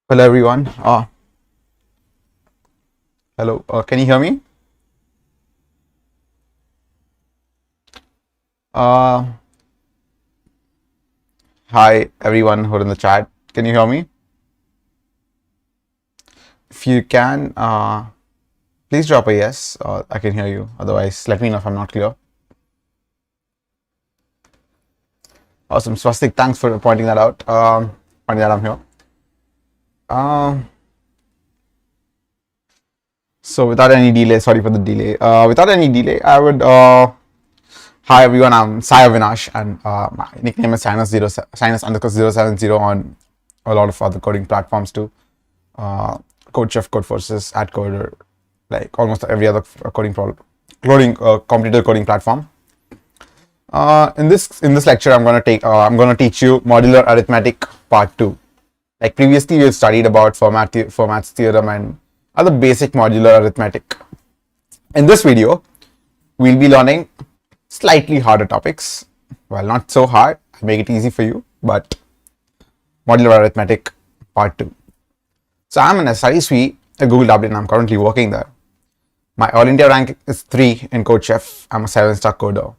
Hello everyone. Hello. Can you hear me? Uh, Hi everyone who's in the chat. Can you hear me? If you can, please drop a yes. I can hear you. Otherwise, let me know if I'm not clear. Awesome, Swastik. Thanks for pointing that out. Pointing that I'm here. So without any delay, sorry for the delay. Without any delay, I would. Hi everyone, I'm Sai Avinash, and my nickname is Sinus_070 on a lot of other coding platforms too. CodeChef, CodeForces, AdCoder, like almost every other competitor coding platform. In this lecture, I'm gonna teach you modular arithmetic part 2. Like previously, we studied about formats theorem and other basic modular arithmetic. In this video, we'll be learning slightly harder topics. Well, not so hard. I'll make it easy for you, but modular arithmetic part 2. So I'm an SISV at Google Dublin. I'm currently working there. My All India rank is 3 in CodeChef. I'm a 7-star coder.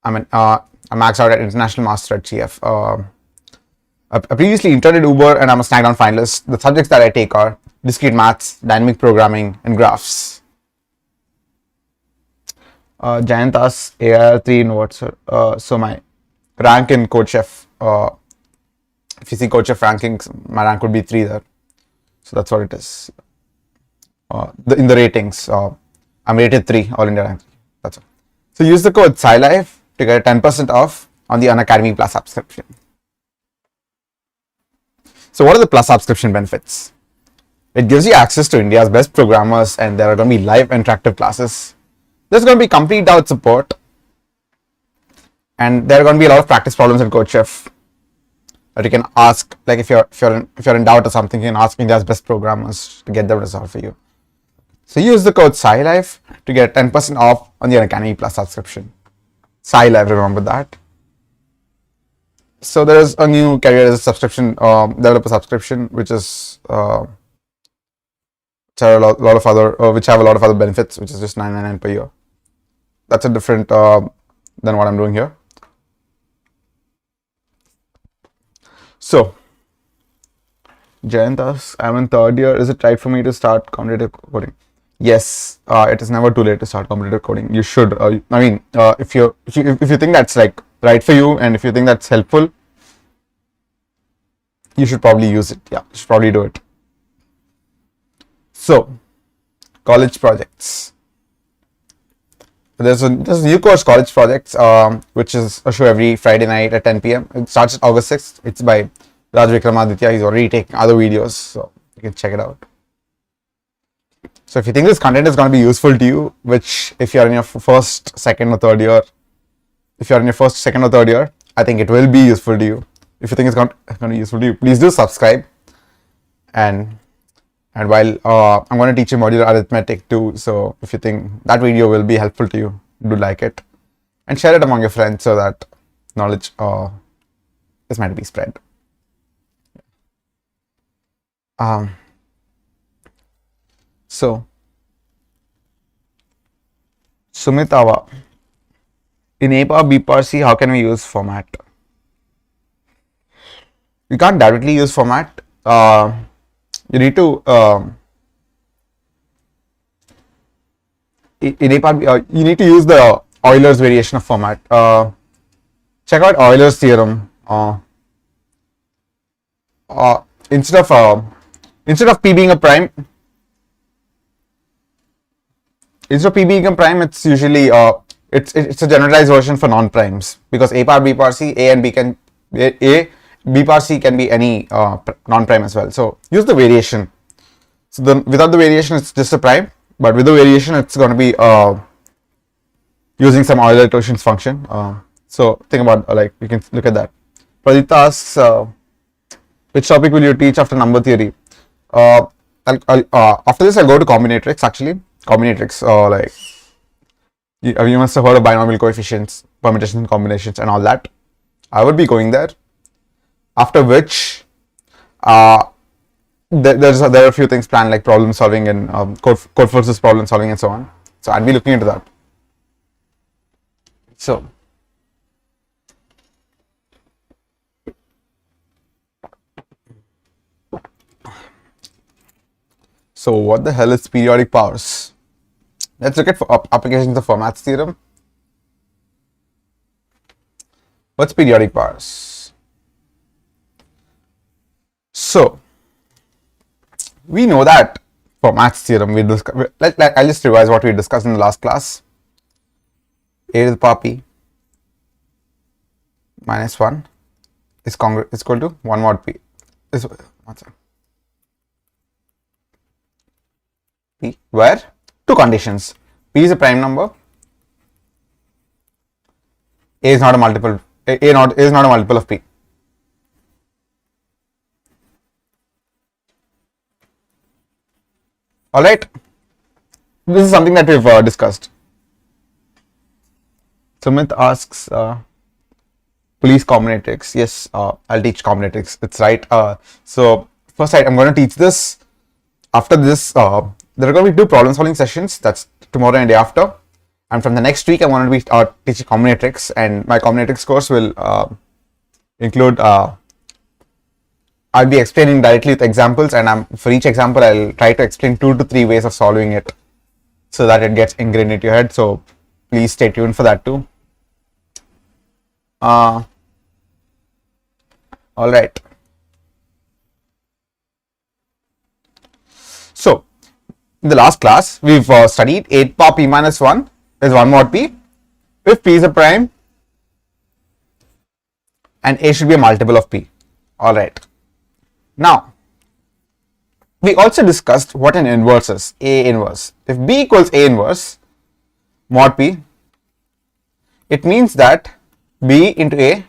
I maxed out at International Master at CF. I previously interned at Uber and I'm a snagged on finalist. The subjects that I take are discrete maths, dynamic programming, and graphs. Jayantas AR3 in WhatsApp. So my rank in CodeChef, if you see CodeChef rankings, my rank would be 3 there. So that's what it is. In the ratings, I'm rated 3, All India rank. That's all. So use the code SciLife to get 10% off on the Unacademy Plus subscription. So what are the Plus subscription benefits? It gives you access to India's best programmers, and there are going to be live interactive classes. There's going to be complete doubt support, and there are going to be a lot of practice problems in CodeChef that you can ask. Like if you're in doubt or something, you can ask India's best programmers to get them to solve for you. So use the code SciLife to get 10% off on the Unacademy Plus subscription. SciLife, remember that. So there is a new career as a subscription, developer subscription, which is which have a lot of other benefits, which is just $9.99 per year. That's a different than what I'm doing here. So, Jayantas, I'm in 3rd year. Is it right for me to start competitive coding? Yes, it is never too late to start competitive coding. You should. If you think that's like right for you, and if you think that's helpful, you should probably use it. Yeah, you should probably do it. So, college projects. There's a new course, College Projects, which is a show every Friday night at 10 p.m. It starts at August 6th. It's by Raj Vikramaditya. He's already taking other videos, so you can check it out. So if you think this content is going to be useful to you, which if you're in your first, second or third year, I think it will be useful to you. If you think it's going to be useful to you, please do subscribe. And while I'm going to teach you modular arithmetic too, so if you think that video will be helpful to you, do like it and share it among your friends so that knowledge is meant to be spread. So Sumit Awa, in APA BPRC, how can we use format? You can't directly use format. You need to in APA, you need to use the Euler's variation of format. Check out Euler's theorem. Instead of p being a prime, it's usually it's a generalized version for non-primes, because A par B par C, A and B can B par C can be any non-prime as well. So use the variation. So without the variation, it's just a prime, but with the variation, it's going to be using some Euler-Toscan's function. So think about you can look at that. Pradita asks, which topic will you teach after number theory? After this, I'll go to combinatorics. Actually, combinatorics, you must have heard of binomial coefficients, permutations and combinations, and all that. I would be going there. After which, there are a few things planned, like problem solving and code forces problem solving and so on. So I'll be looking into that. So what the hell is periodic powers? Let's look at applications of Fermat's theorem. What's periodic powers? So we know that Fermat's theorem, I'll just revise what we discussed in the last class. A to the power p minus 1 is equal to 1 mod p. P, where two conditions: p is a prime number, a is not a multiple, a is not a multiple of p. All right, this is something that we've discussed. Sumit asks, police combinatorics. Yes, I'll teach combinatorics. It's right. So first, I'm going to teach this. After this, there are going to be 2 problem solving sessions. That's tomorrow and day after. And from the next week, I'm going to be teaching combinatorics, and my combinatorics course will include. I'll be explaining directly with examples, and for each example, I'll try to explain 2 to 3 ways of solving it, so that it gets ingrained into your head. So please stay tuned for that too. All right. So in the last class, we've studied 8 power p minus 1 is 1 mod p if p is a prime and a should be a multiple of p. All right. Now, we also discussed what an inverse is, A inverse. If b equals A inverse mod p, it means that b into A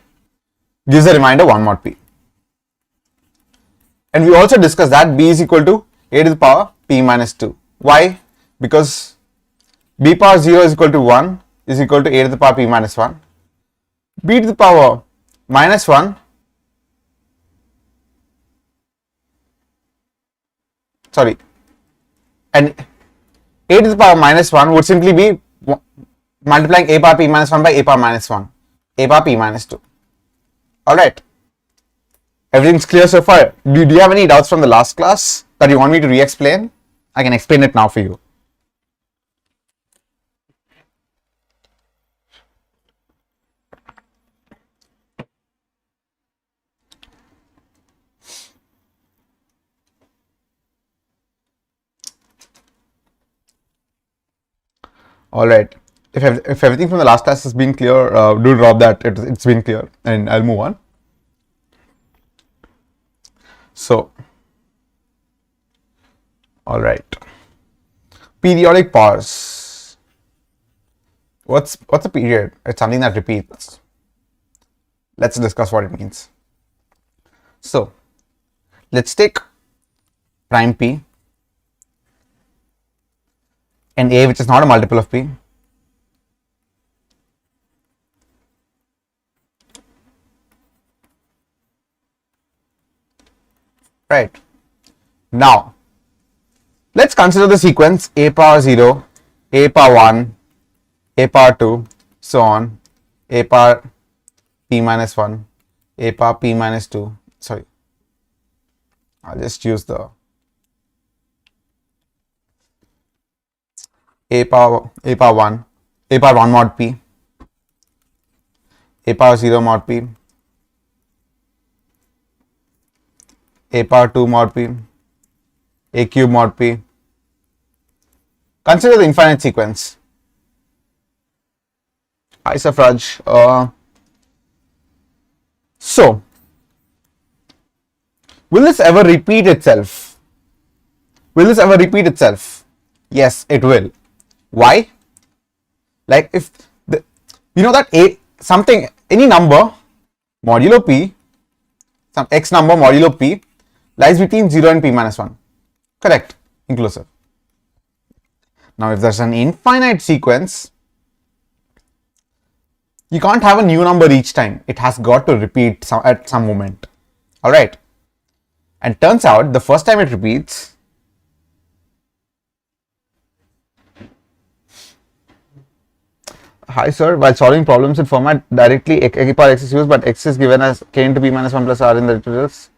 gives a remainder 1 mod p. And we also discussed that b is equal to A to the power p minus 2. Why? Because b power 0 is equal to 1 is equal to A to the power p minus 1. b to the power minus 1 and A to the power minus 1 would simply be multiplying A power p minus 1 by A power minus 1, A power p minus 2. Alright. Everything's clear so far? Do you have any doubts from the last class that you want me to re-explain? I can explain it now for you. All right. If everything from the last class has been clear, do drop that it's been clear, and I'll move on. So, all right. Periodic powers. What's a period? It's something that repeats. Let's discuss what it means. So, let's take prime p and a, which is not a multiple of p. Right. Now, let's consider the sequence a power 0, a power 1, a power 2, so on, a power p minus 1, a power p minus 2. Sorry, I'll just use the a power 1, a power 1 mod p, a power 0 mod p, a power 2 mod p, a cube mod p. Consider the infinite sequence. Hi Safraj. So, will this ever repeat itself? Will this ever repeat itself? Yes, it will. Why? Like if you know that any number modulo p, some x number modulo p lies between 0 and p minus 1. Correct, inclusive. Now, if there's an infinite sequence, you can't have a new number each time. It has got to repeat at some moment. All right. And turns out the first time it repeats, hi sir, while solving problems in format directly a power x is used, but x is given as k into p minus 1 plus r in the results.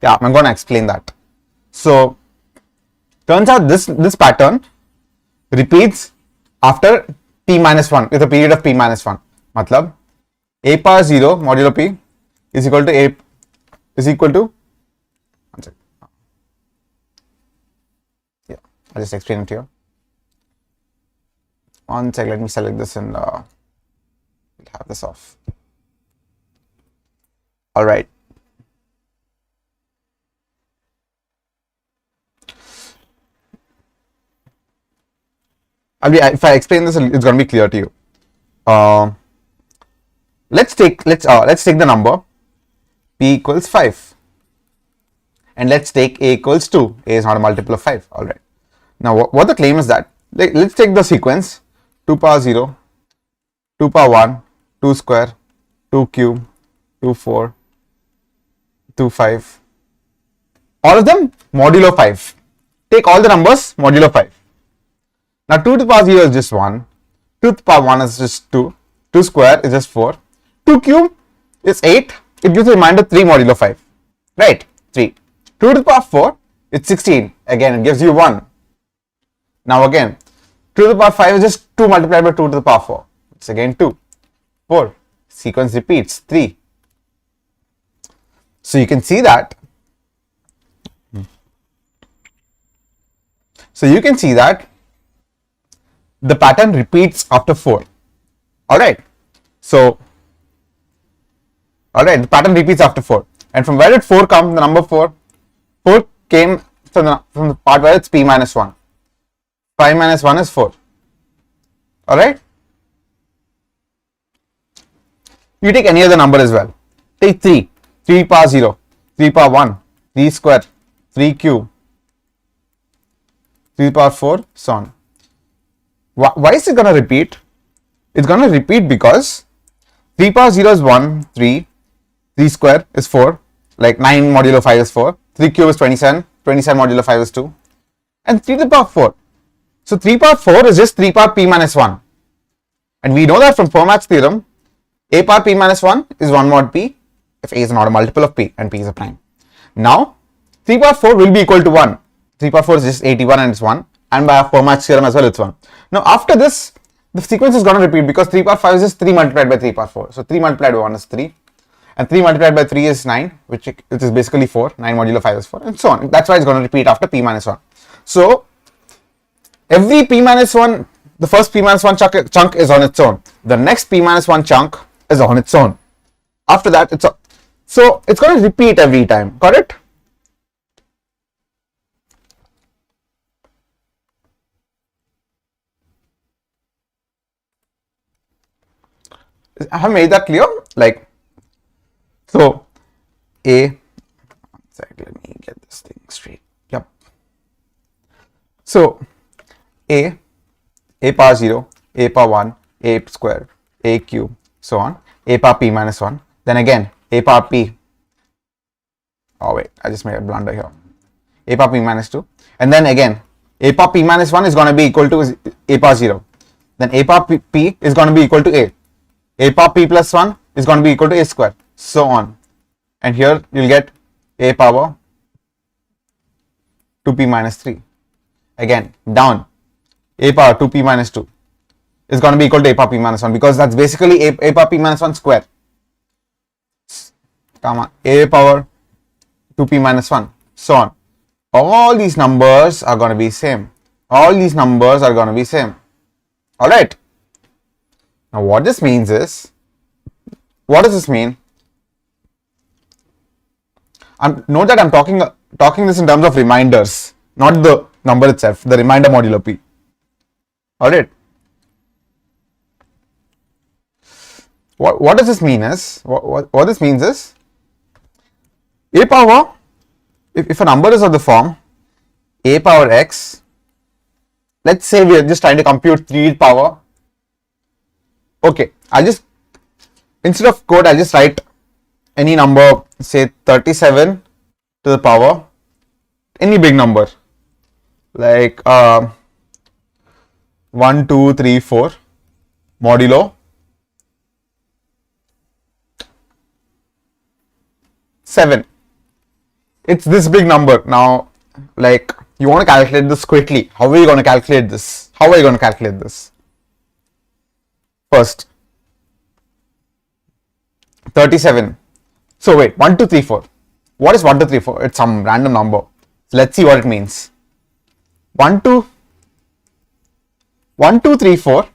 Yeah, I'm going to explain that. So turns out this pattern repeats after p minus 1 with a period of p minus 1. Matlab a power 0 modulo p is equal to a is equal to, one second. Yeah, I'll just explain it here. One sec, let me select this and we'll have this off. All right. If I explain this, it's going to be clear to you. Let's take the number p equals 5, and let's take a equals 2. A is not a multiple of 5. All right. Now, what the claim is that, let's take the sequence 2 power 0, 2 power 1, 2 square, 2 cube, 2 4, 2 5. All of them modulo 5. Take all the numbers modulo 5. Now 2 to the power 0 is just 1, 2 to the power 1 is just 2, 2 square is just 4, 2 cube is 8, it gives a remainder 3 modulo 5, right, 3. 2 to the power 4, it's 16, again it gives you 1. Now again, 2 to the power 5 is just 2 multiplied by 2 to the power 4, it's again 2, 4, sequence repeats, 3. So you can see that, the pattern repeats after 4. Alright, the pattern repeats after 4. And from where did 4 come? The number 4? 4 came from the part where it's p minus 1. 5 minus 1 is 4. Alright? You take any other number as well. Take 3. 3 power 0. 3 power 1. 3 square. 3 cube. 3 power 4. So on. Why is it going to repeat? It's going to repeat because 3 power 0 is 1, 3, 3 square is 4, like 9 modulo 5 is 4, 3 cube is 27, 27 modulo 5 is 2, and 3 to the power 4. So 3 power 4 is just 3 power p minus 1. And we know that from Fermat's theorem, a power p minus 1 is 1 mod p if a is not a multiple of p and p is a prime. Now 3 power 4 will be equal to 1. 3 power 4 is just 81 and it's 1. And by Fermat's theorem as well, it's 1. Now, after this, the sequence is going to repeat because 3 power 5 is just 3 multiplied by 3 power 4. So, 3 multiplied by 1 is 3. And 3 multiplied by 3 is 9, which is basically 4. 9 modulo 5 is 4, and so on. That's why it's going to repeat after p minus 1. So, every p minus 1, the first p minus 1 chunk is on its own. The next p minus 1 chunk is on its own. After that, it's going to repeat every time. Got it? I have made that clear. Like, so a, one sec, let me get this thing straight. Yep. So a power 0, a power 1, a square, a cube, so on, a power p minus 1. Then again, a power p. Oh wait, I just made a blunder here. A power p minus 2. And then again, a power p minus 1 is going to be equal to a power 0. Then a power p is going to be equal to a. A power p plus 1 is going to be equal to a square, so on. And here you'll get a power 2p minus 3. Again, down, a power 2p minus 2 is going to be equal to a power p minus 1 because that's basically a power p minus 1 square. Comma, a power 2p minus 1, so on. All these numbers are going to be same. All these numbers are going to be same. Alright. Now what this means is, what does this mean? Note that I'm talking this in terms of reminders, not the number itself, the remainder modulo p. Alright. What does this mean is, what this means is, a power, if a number is of the form a power x, let's say we are just trying to compute 3 power. Okay, I'll just, instead of code, I'll just write any number, say 37 to the power, any big number, like 1, 2, 3, 4, modulo 7. It's this big number. Now, like, you want to calculate this quickly. How are you going to calculate this? How are you going to calculate this? First, 37. So wait, 1, 2, 3, 4. What is 1, 2, 3, 4? It's some random number. So let's see what it means. 1, 2, 3, 4.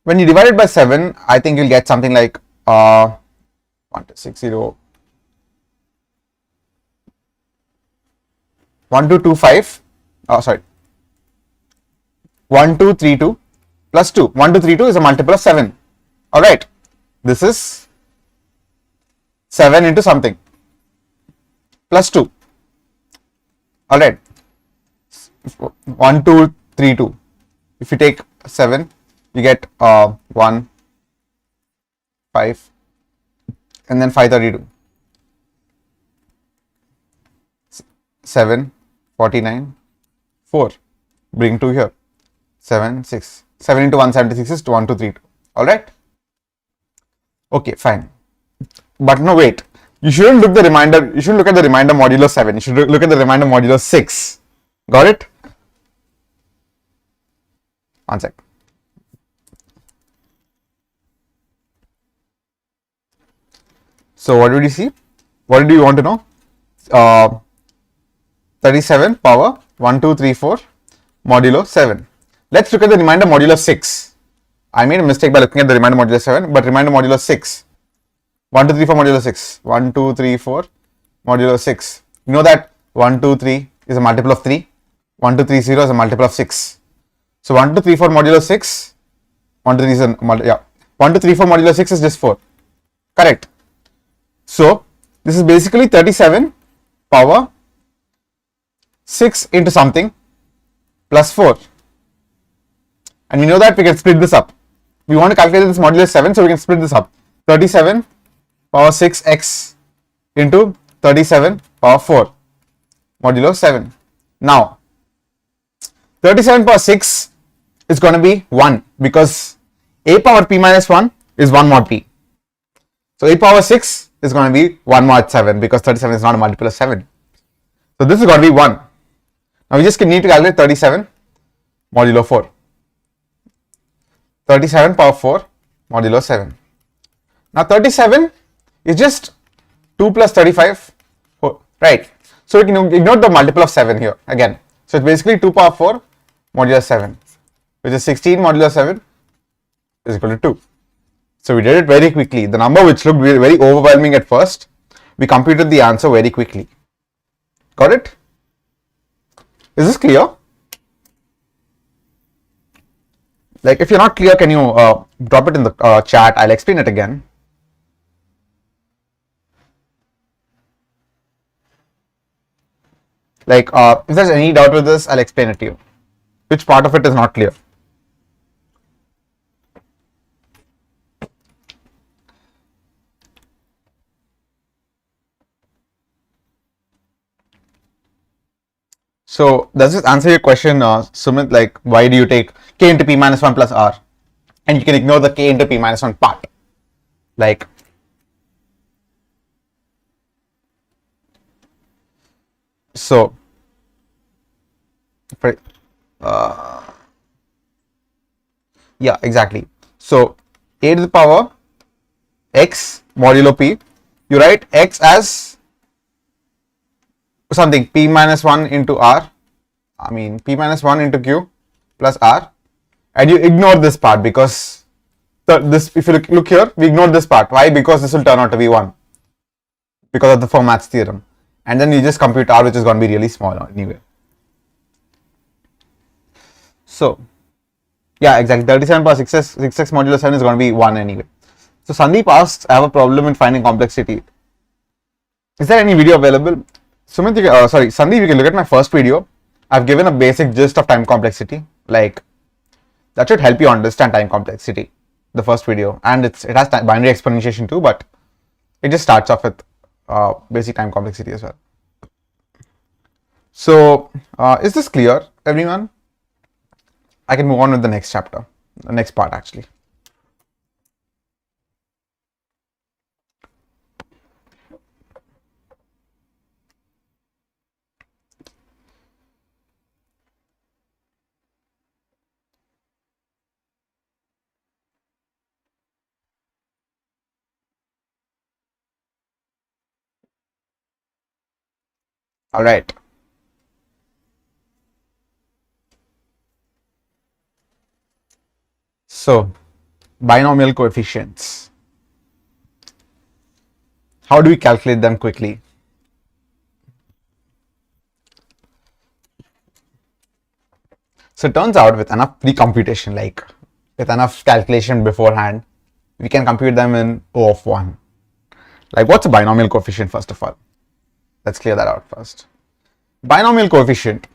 When you divide it by 7, I think you'll get something like 1, 2, 6, 0. 1, 2, 2, 5. Oh, sorry. 1, 2, 3, 2 plus 2. 1, 2, 3, 2 is a multiple of 7. Alright. This is 7 into something plus 2. Alright. 1, 2, 3, 2. If you take 7, you get 1, 5, and then 532. 7, 49, 4. Bring 2 here. 7, 6. 7 into 176 is 1, 2, 3, 2. Alright? Okay, fine. But no, wait. You shouldn't look the remainder. You shouldn't look at the remainder modulo 7. You should look at the remainder modulo 6. Got it? One sec. So what did you see? What did you want to know? 37 power 1, 2, 3, 4 modulo 7. Let's look at the remainder modulo 6. I made a mistake by looking at the remainder modulo 7, but remainder modulo 6. 1, 2, 3, 4 modulo 6. 1, 2, 3, 4 modulo 6. You know that 1, 2, 3 is a multiple of 3. 1, 2, 3, 0 is a multiple of 6. So 1, 2, 3, 4 modulo 6. 1, 2, 3 is a yeah. 1, 2, 3, 4 modulo 6 is just 4. Correct. So this is basically 37 power 6 into something plus 4. And we know that we can split this up. We want to calculate this modulo 7, so we can split this up. 37 power 6x into 37 power 4 modulo 7. Now, 37 power 6 is going to be 1 because a power p minus 1 is 1 mod p. So a power 6 is going to be 1 mod 7 because 37 is not a multiple of 7. So this is going to be 1. Now we just need to calculate 37 modulo 4. 37 power 4 modulo 7. Now 37 is just 2 plus 35, right? So we can ignore the multiple of 7 here again. So it's basically 2 power 4 modulo 7, which is 16 modulo 7 is equal to 2. So we did it very quickly. The number which looked very overwhelming at first, we computed the answer very quickly. Got it? Is this clear? Like, if you're not clear, can you drop it in the chat? I'll explain it again. Like, if there's any doubt with this, I'll explain it to you. Which part of it is not clear? So does this answer your question, Sumit? Like, why do you take k into p minus 1 plus r, and you can ignore the k into p minus 1 part? Like, so, yeah, exactly. So a to the power x modulo p, you write x as something p minus 1 into r, p minus 1 into q plus r, and you ignore this part because this, if you look here, we ignore this part. Why? Because this will turn out to be 1 because of the Fermat's theorem, and then you just compute r, which is going to be really small anyway. So yeah, exactly, 37 power 6x modulo 7 is going to be 1 anyway. So Sandeep asks, I have a problem in finding complexity. Is there any video available? Sumit, Sandeep, you can look at my first video. I've given a basic gist of time complexity. Like, that should help you understand time complexity, the first video. And it has binary exponentiation too, but It just starts off with basic time complexity as well. So is this clear, everyone? I can move on with the next chapter, the next part actually. All right. So, binomial coefficients. How do we calculate them quickly? So it turns out with enough pre-computation, like with enough calculation beforehand, we can compute them in O of 1. Like what's a binomial coefficient first of all? Let's clear that out first. Binomial coefficient.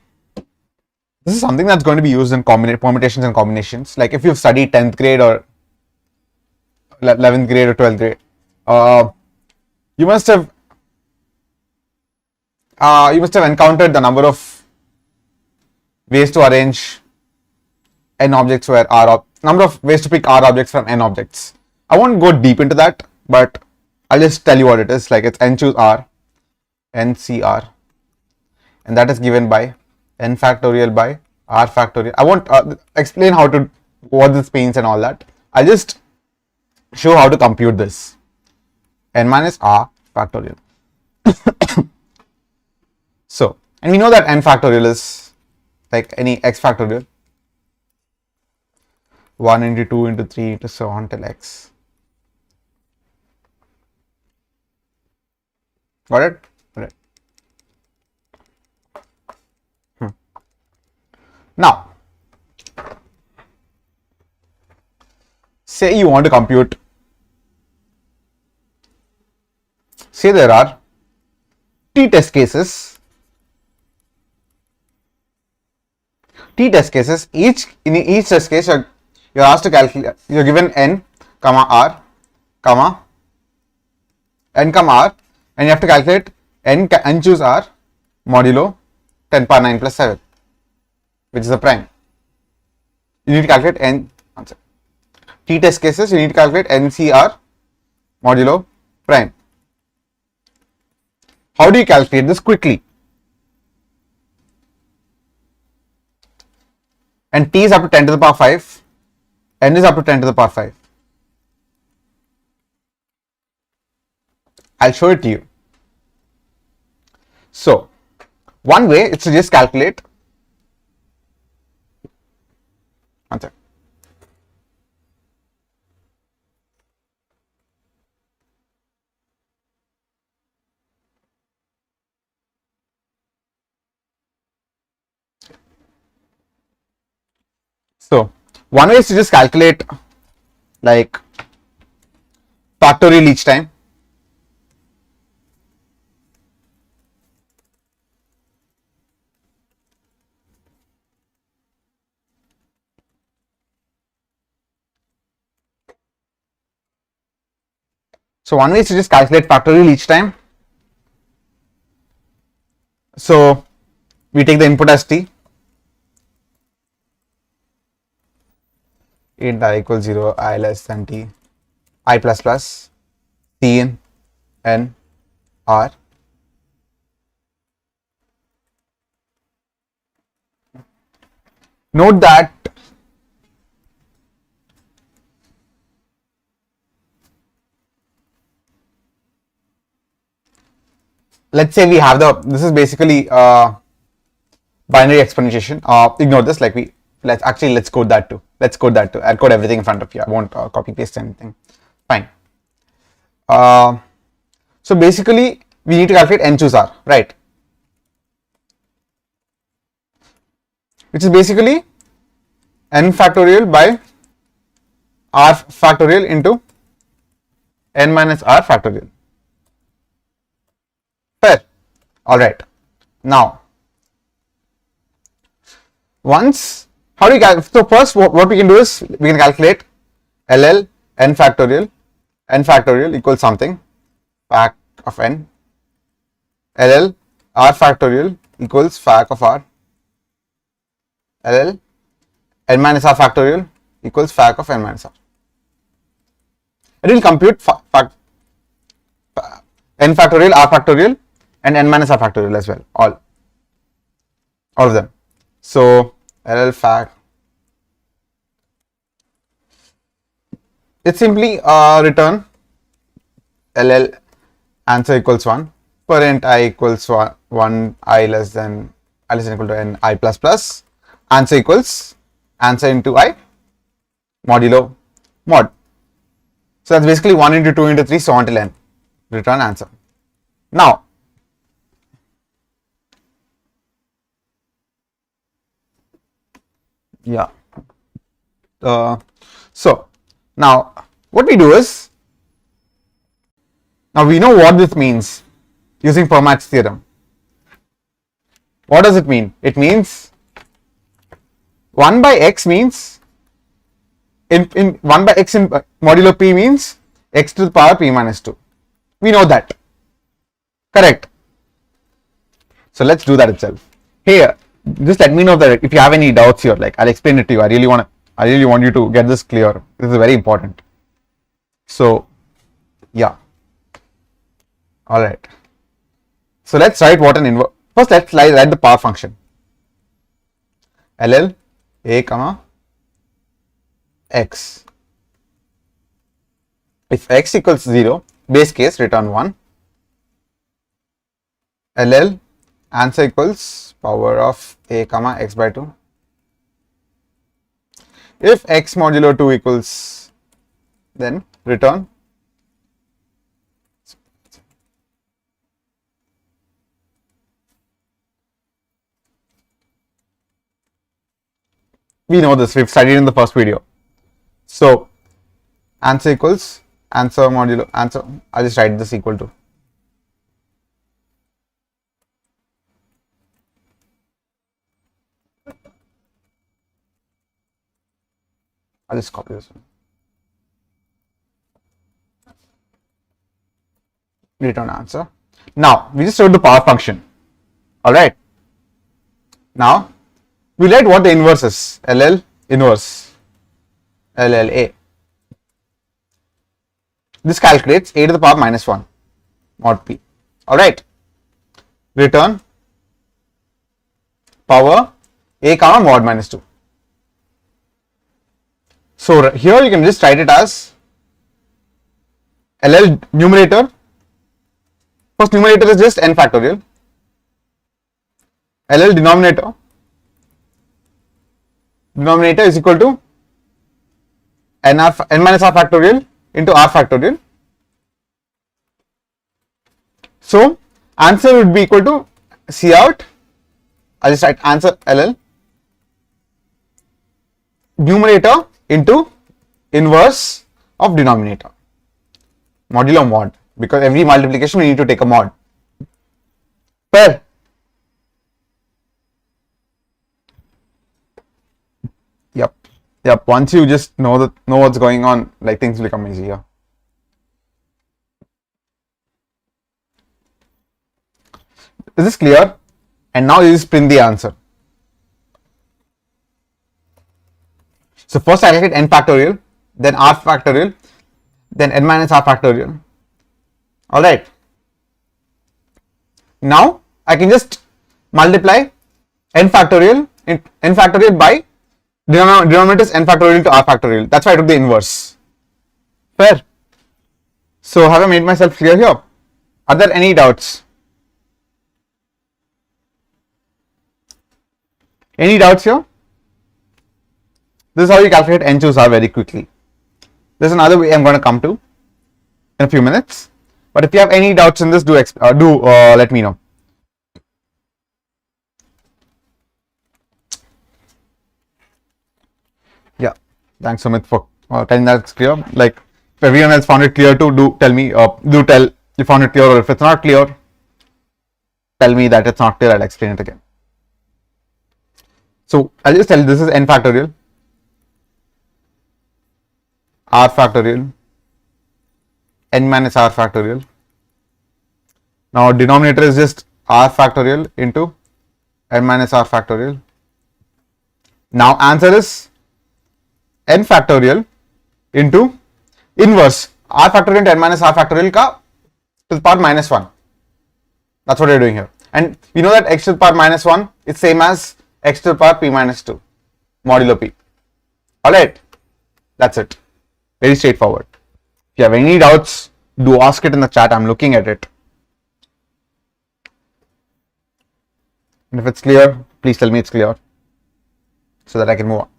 This is something that's going to be used in permutations and combinations. Like if you've studied 10th grade or 11th grade or 12th grade, you must have encountered the number of ways to arrange n objects where number of ways to pick r objects from n objects. I won't go deep into that, but I'll just tell you what it is. Like it's n choose r, n c r, and that is given by n factorial by r factorial. I won't explain what this means and all that. I'll just show how to compute this. N minus r factorial. So, and we know that n factorial is like any x factorial. 1 into 2 into 3 into so on till x. Got it? Right. Now, say you want to compute, say there are t test cases. In each test case, you're asked to calculate, you're given n, r, n, r, and you have to calculate n choose r modulo 10 power 9 plus 7, which is a prime. You need to calculate t test cases, you need to calculate NCR modulo prime. How do you calculate this quickly? And t is up to 10 to the power 5, n is up to 10 to the power 5. I'll show it to you. So, one way is to just calculate. One second. So, one way is to just calculate like factorial each time. So, one way is to just calculate factorial each time. So, we take the input as t. Int I equals 0, I less than t, I plus plus, t in n r. Note that let's say we have this is basically binary exponentiation. Ignore this, like let's code that too. Let's code that too. I'll code everything in front of you. I won't copy paste anything. Fine. So basically we need to calculate n choose r, right? Which is basically n factorial by r factorial into n minus r factorial. Fair. All right. Now, how do you calculate? So first, what we can do is we can calculate LL n factorial equals something fact of n, LL R factorial equals fact of R, LL n minus R factorial equals fact of n minus R. It will compute n factorial, R factorial and n minus R factorial as well, all of them. So LL fact, it simply return LL answer equals 1, parent I equals 1, I less than equal to n, I plus plus, answer equals answer into I modulo mod. So that's basically 1 into 2 into 3 so on till n, return answer. Now yeah, so now what we do is, now we know what this means using Fermat's theorem. What does it mean? It means 1 by x means in 1 by x in modulo p means x to the power p minus 2. We know that, correct? So let's do that itself. Here, just let me know that if you have any doubts here, like I'll explain it to you. I really want you to get this clear. This is very important. So yeah, all right. So let's write what an inverse. First, let's write the power function. LL a comma x. If x equals 0, base case return 1. LL answer equals power of a comma x by 2. If x modulo 2 equals, then return we know this, we've studied in the first video. So answer equals answer modulo answer, I'll just write this equal to I'll just copy this one. Return answer. Now we just wrote the power function. Alright. Now we write what the inverse is. LL inverse. LLA. This calculates a to the power minus 1 mod p. Alright. Return power a comma mod minus 2. So here you can just write it as LL numerator. First numerator is just n factorial. LL denominator is equal to n minus r factorial into r factorial. So answer would be equal to C out. I'll just write answer LL numerator into inverse of denominator modulo mod, because every multiplication we need to take a mod. Fair? Yep. Once you just know what's going on, like things will become easier. Is this clear? And now you just print the answer. So first I calculate n factorial, then r factorial, then n minus r factorial. Alright. Now I can just multiply n factorial by denominator is n factorial into r factorial. That's why I took the inverse. Fair? So have I made myself clear here? Are there any doubts? Any doubts here? This is how you calculate n choose r very quickly. There's another way I'm going to come to in a few minutes. But if you have any doubts in this, do let me know. Yeah, thanks Sumit for telling that it's clear. Like if everyone else found it clear too, do tell me. Do tell you found it clear, or if it's not clear, tell me that it's not clear. I'll explain it again. So I'll just tell you this is n factorial, r factorial, n minus r factorial, Now denominator is just r factorial into n minus r factorial. Now answer is n factorial into inverse r factorial into n minus r factorial ka to the power minus 1. That's what we're doing here. And we know that x to the power minus 1 is same as x to the power p minus 2 modulo p. Alright, that's it. Very straightforward. If you have any doubts, do ask it in the chat. I'm looking at it. And if it's clear, please tell me it's clear so that I can move on.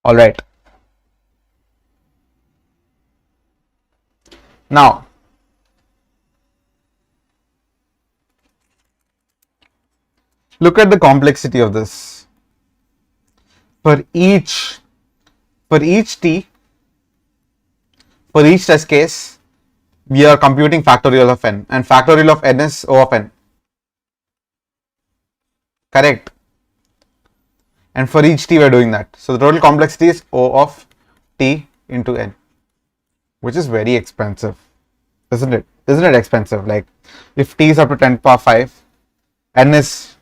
All right. Now, look at the complexity of this. For each t, for each test case, we are computing factorial of n, and factorial of n is O of n. Correct. And for each t we are doing that. So the total complexity is O of t into n, which is very expensive, isn't it? Isn't it expensive? Like if t is up to 10 to the power 5, n is,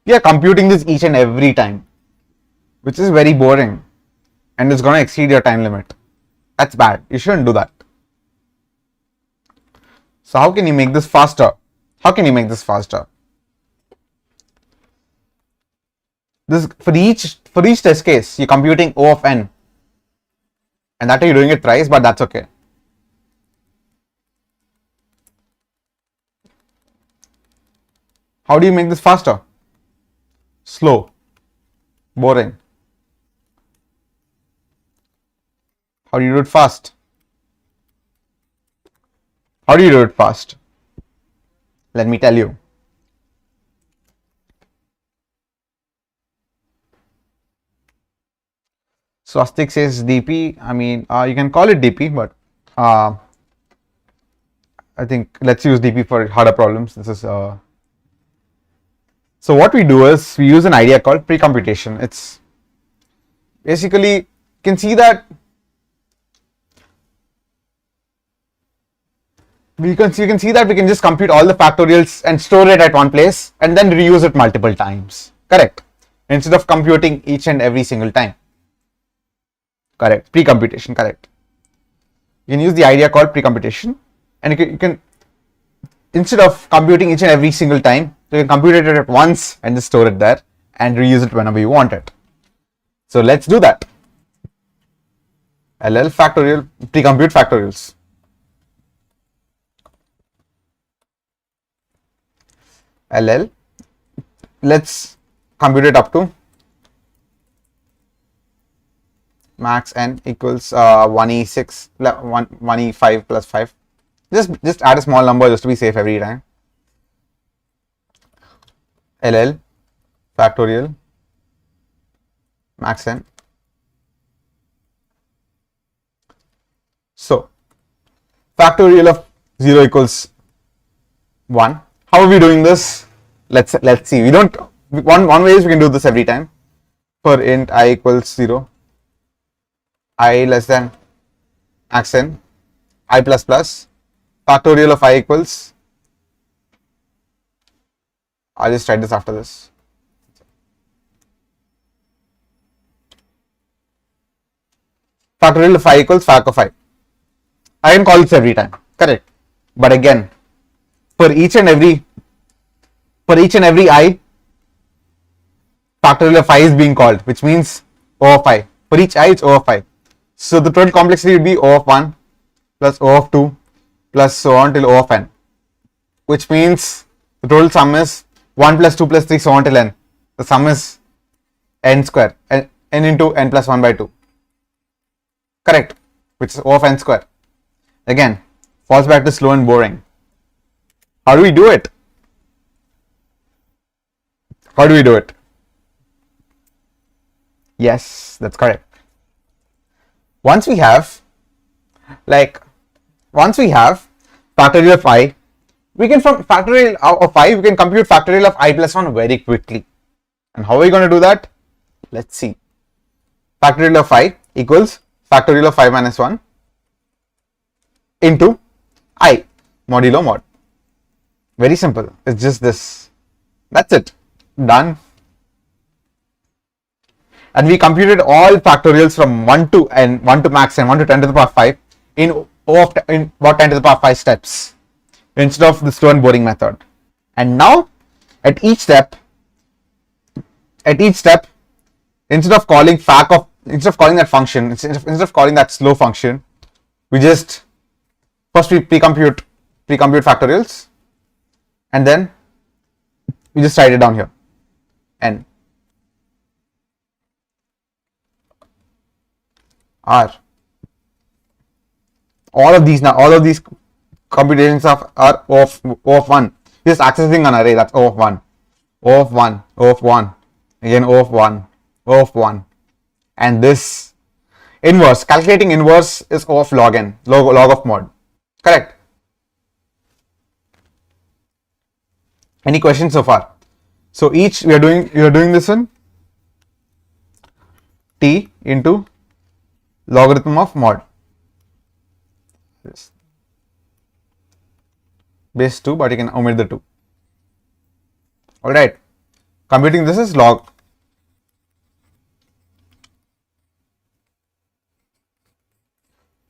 we are computing this each and every time, which is very boring and it's going to exceed your time limit. That's bad. You shouldn't do that. So how can you make this faster? How can you make this faster? This for each test case, you're computing O of n, and that you're doing it thrice, but that's okay. How do you make this faster? Slow, boring. How do you do it fast? How do you do it fast? Let me tell you. Swastik says DP. I mean, you can call it DP, but I think let's use DP for harder problems. This is so what we do is we use an idea called pre-computation. It's basically, you can see that you can see that we can just compute all the factorials and store it at one place and then reuse it multiple times. Correct. Instead of computing each and every single time. Correct. Pre-computation. Correct. You can use the idea called pre-computation, and you can instead of computing each and every single time, you can compute it at once and just store it there and reuse it whenever you want it. So let's do that. LL factorial, pre-compute factorials. LL, let's compute it up to max n equals 1e6, 1e5 plus 5. Just add a small number just to be safe every time. LL factorial max n. So factorial of 0 equals 1. How are we doing this? Let's see. We don't. One way is we can do this every time. For int I equals 0, I less than max n, I plus plus, factorial of I equals, I'll just write this after this. Factorial of I equals fac of I. I can call this every time, correct? But again, for each and every I, factorial of I is being called, which means O of I. For each I, it's O of I. So the total complexity would be O of 1 plus O of 2 plus so on till O of n, which means the total sum is 1 plus 2 plus 3 so on till n. The sum is n square, and n into n plus 1 by 2. Correct, which is O of n square. Again, falls back to slow and boring. How do we do it? How do we do it? Yes, that's correct. Once we have factorial of I, we can, from factorial of I, we can compute factorial of I plus 1 very quickly. And how are we going to do that? Let's see. Factorial of I equals factorial of 5 minus 1 into I modulo mod. Very simple. It's just this. That's it. Done. And we computed all factorials from 1 to n, 1 to max n, 1 to 10 to the power 5 in about 10 to the power 5 steps instead of the slow and boring method. And now at each step, instead of calling that function, instead of calling that slow function, we just first we pre-compute factorials, and then we just write it down here, n r. All of these computations are O of 1. Just accessing an array, that's O of 1, O of 1, O of 1, again O of 1, O of 1, and this inverse, calculating inverse is O of log n, log of mod. Correct. Any questions so far? So each we are doing this in t into logarithm of mod. This base 2, but you can omit the 2. All right. Computing this is log.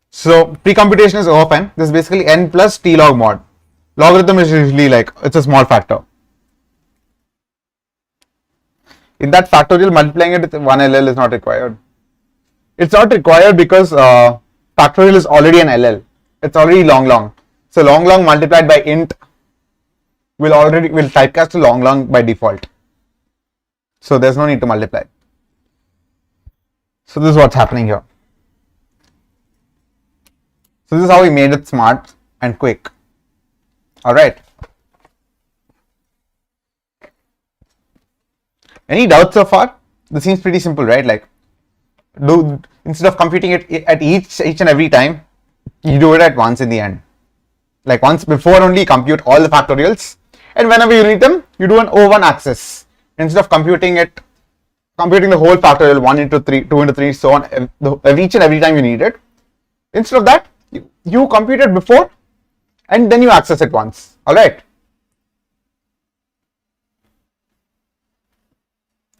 So pre-computation is O of n. This is basically n plus t log mod. Logarithm is usually like, it's a small factor. In that factorial, multiplying it with 1 LL is not required. It's not required because factorial is already an LL. It's already long. So long multiplied by int will typecast to long by default. So there's no need to multiply. So this is what's happening here. So this is how we made it smart and quick. All right. Any doubts so far? This seems pretty simple, right? Like, instead of computing it at each and every time, you do it at once in the end. Like once before only compute all the factorials, and whenever you need them, you do an O1 access. Instead of computing the whole factorial 1 into 3, 2 into 3, so on, each and every time you need it. Instead of that, you compute it before and then you access it once. All right.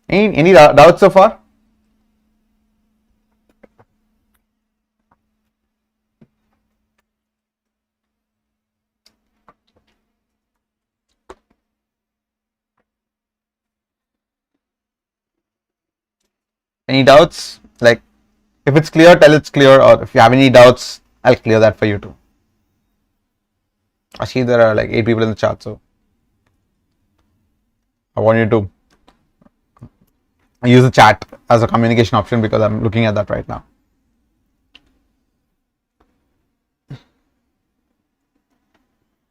Any doubts so far? Any doubts? Like, if it's clear, tell it's clear, or if you have any doubts, I'll clear that for you too. Actually, there are like 8 people in the chat, so I want you to use the chat as a communication option because I'm looking at that right now.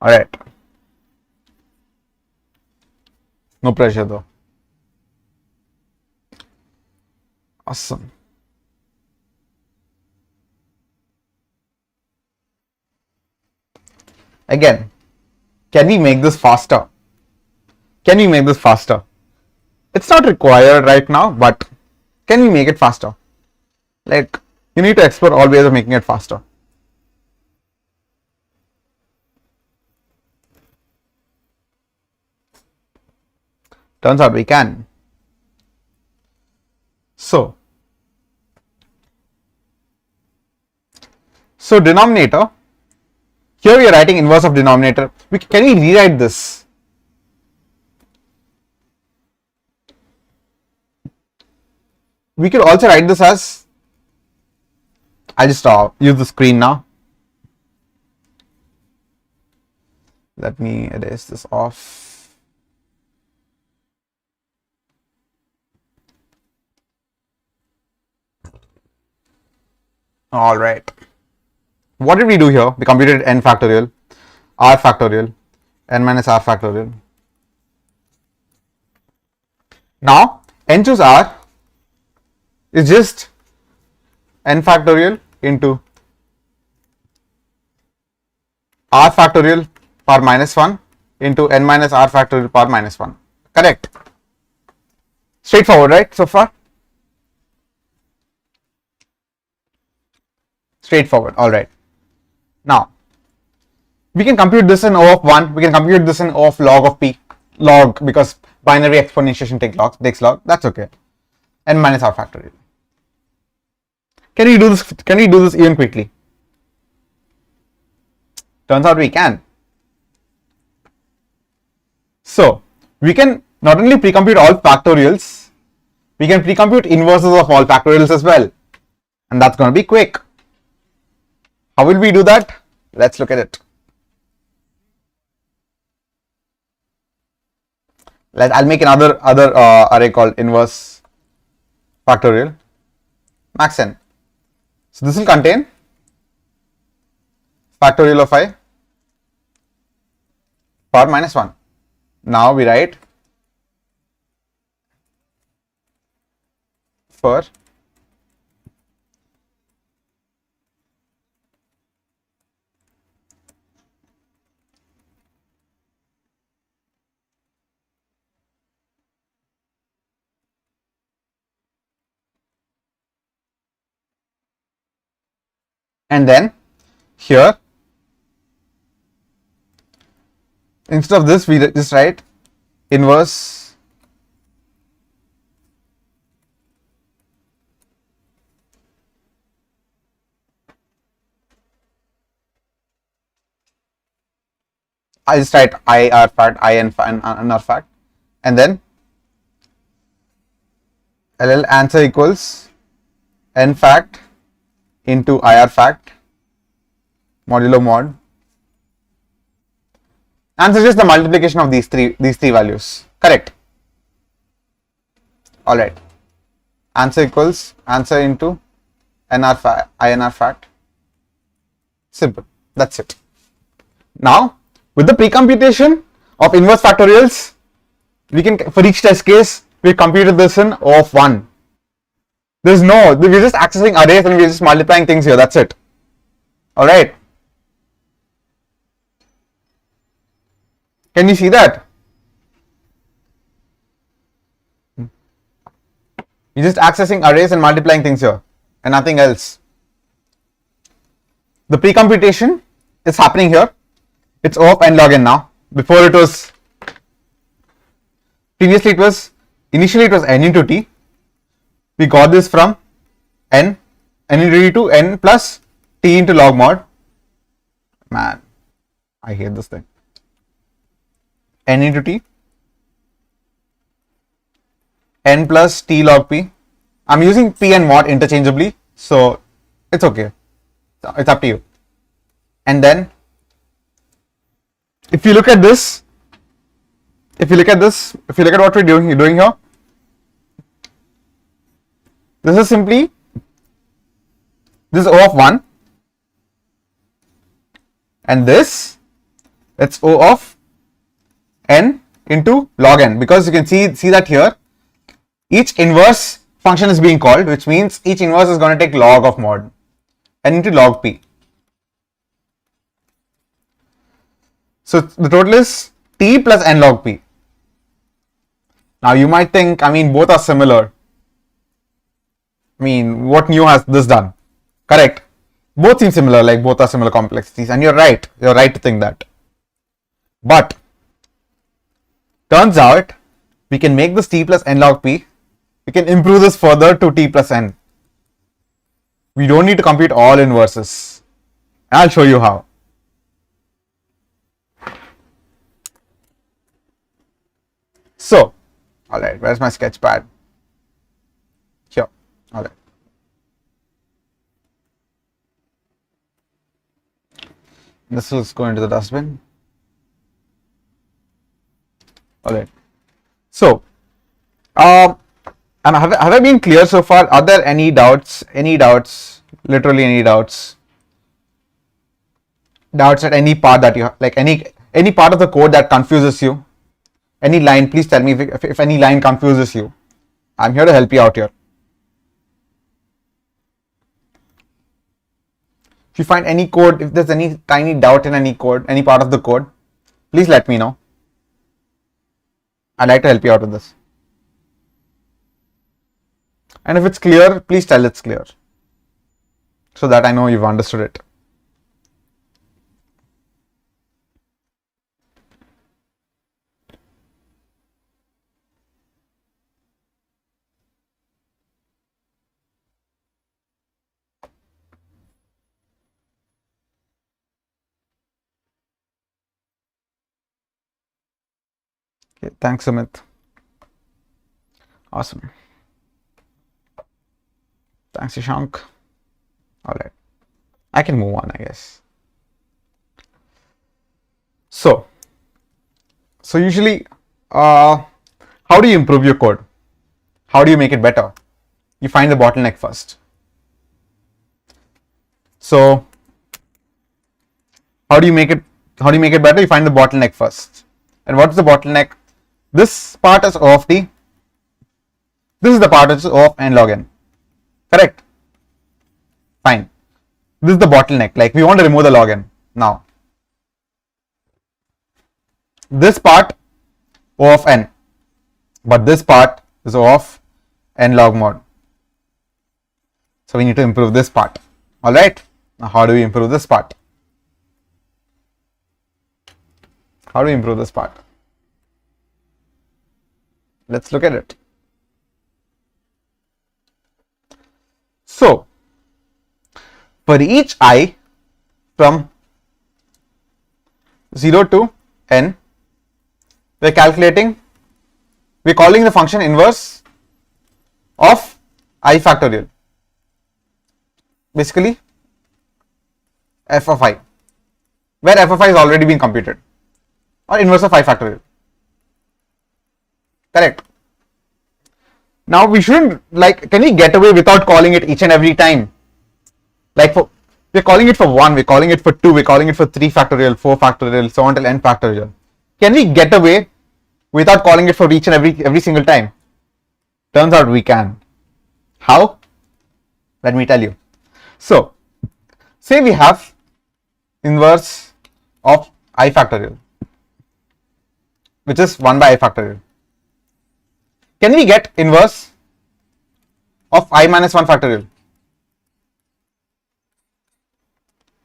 All right. No pressure though. Awesome. Again, can we make this faster? It's not required right now, but can we make it faster? Like, you need to explore all ways of making it faster. Turns out we can. So denominator, here we are writing inverse of denominator. Can we rewrite this? We could also write this as, I'll just use the screen now. Let me erase this off. All right. What did we do here? We computed n factorial, r factorial, n minus r factorial. Now, n choose r is just n factorial into r factorial power minus 1 into n minus r factorial power minus 1. Correct? Straightforward, right? So far? Straightforward. All right. Now, we can compute this in O of 1. We can compute this in O of log of p. Log, because binary exponentiation takes log. That's okay. N minus r factorial. Can we do this? Can we do this even quickly? Turns out we can. So, we can not only pre-compute all factorials, we can pre-compute inverses of all factorials as well. And that's going to be quick. How will we do that? Let's look at it. I'll make another array called inverse factorial max n. So this will contain factorial of I power minus 1. Now we write for and then here instead of this we just write inverse I just write I r fact, I n r fact, and then LL answer equals n fact into IR fact modulo mod. Answer is just the multiplication of these three values. Correct. All right. Answer equals answer into INR fact. Simple. That's it. Now, with the pre-computation of inverse factorials, we can, for each test case, we computed this in O of 1. We're just accessing arrays and we're just multiplying things here. That's it. All right. Can you see that? You're just accessing arrays and multiplying things here and nothing else. The pre-computation is happening here. It's O of n log n now. Before it was, previously initially it was n into t. We got this from n into t to n plus t into log mod. Man, I hate this thing. N into t, n plus t log p. I'm using p and mod interchangeably, so it's okay. It's up to you. And then, if you look at this, if you look at what we're doing here, this is simply this is O of 1, and this it's O of n into log n, because you can see that here each inverse function is being called, which means each inverse is going to take log of mod n into log p. So the total is t plus n log p. Now you might think, I mean, both are similar. I mean, what new has this done? Correct. Both seem similar, like both are similar complexities, and you're right to think that. But turns out we can make this t plus n log p. We can improve this further to t plus n. We don't need to compute all inverses. I'll show you how. So, alright, where's my sketch pad? Here, alright. This will go into the dustbin. Alright. So, and have I been clear so far? Are there any doubts? Any doubts Literally any doubts. Doubts at any part that you have, like any part of the code that confuses you. Any line, please tell me if any line confuses you. I'm here to help you out here. If you find any code, if there's any tiny doubt in any code, any part of the code, please let me know. I'd like to help you out with this. And if it's clear, please tell it's clear, so that I know you've understood it. Okay, thanks, Sumit. Awesome. Thanks, Ishank. All right, I can move on, I guess. So usually, how do you improve your code? How do you make it better? You find the bottleneck first. So how do you make it better? You find the bottleneck first. And what's the bottleneck? This part is O of t. This is the part which is O of n log n. Correct? Fine. This is the bottleneck. Like, we want to remove the log n now. This part O of n, but this part is O of n log mod. So we need to improve this part. All right. Now, how do we improve this part? How do we improve this part? Let's look at it. So, for each I from 0 to n, we're calling the function inverse of I factorial. Basically, f of I, where f of I has already been computed, or inverse of I factorial. Correct. Now we shouldn't, like, can we get away without calling it each and every time? Like, we're calling it for 1, we're calling it for 2, we're calling it for 3 factorial, 4 factorial, so on till n factorial. Can we get away without calling it for each and every single time? Turns out we can. How? Let me tell you. So, say we have inverse of I factorial, which is 1 by I factorial. Can we get inverse of I minus 1 factorial?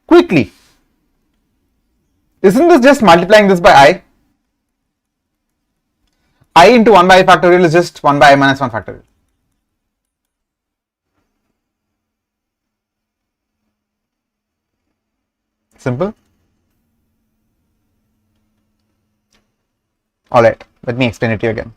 Quickly. Isn't this just multiplying this by I? I into 1 by I factorial is just 1 by I minus 1 factorial. Simple. Alright, let me explain it to you again.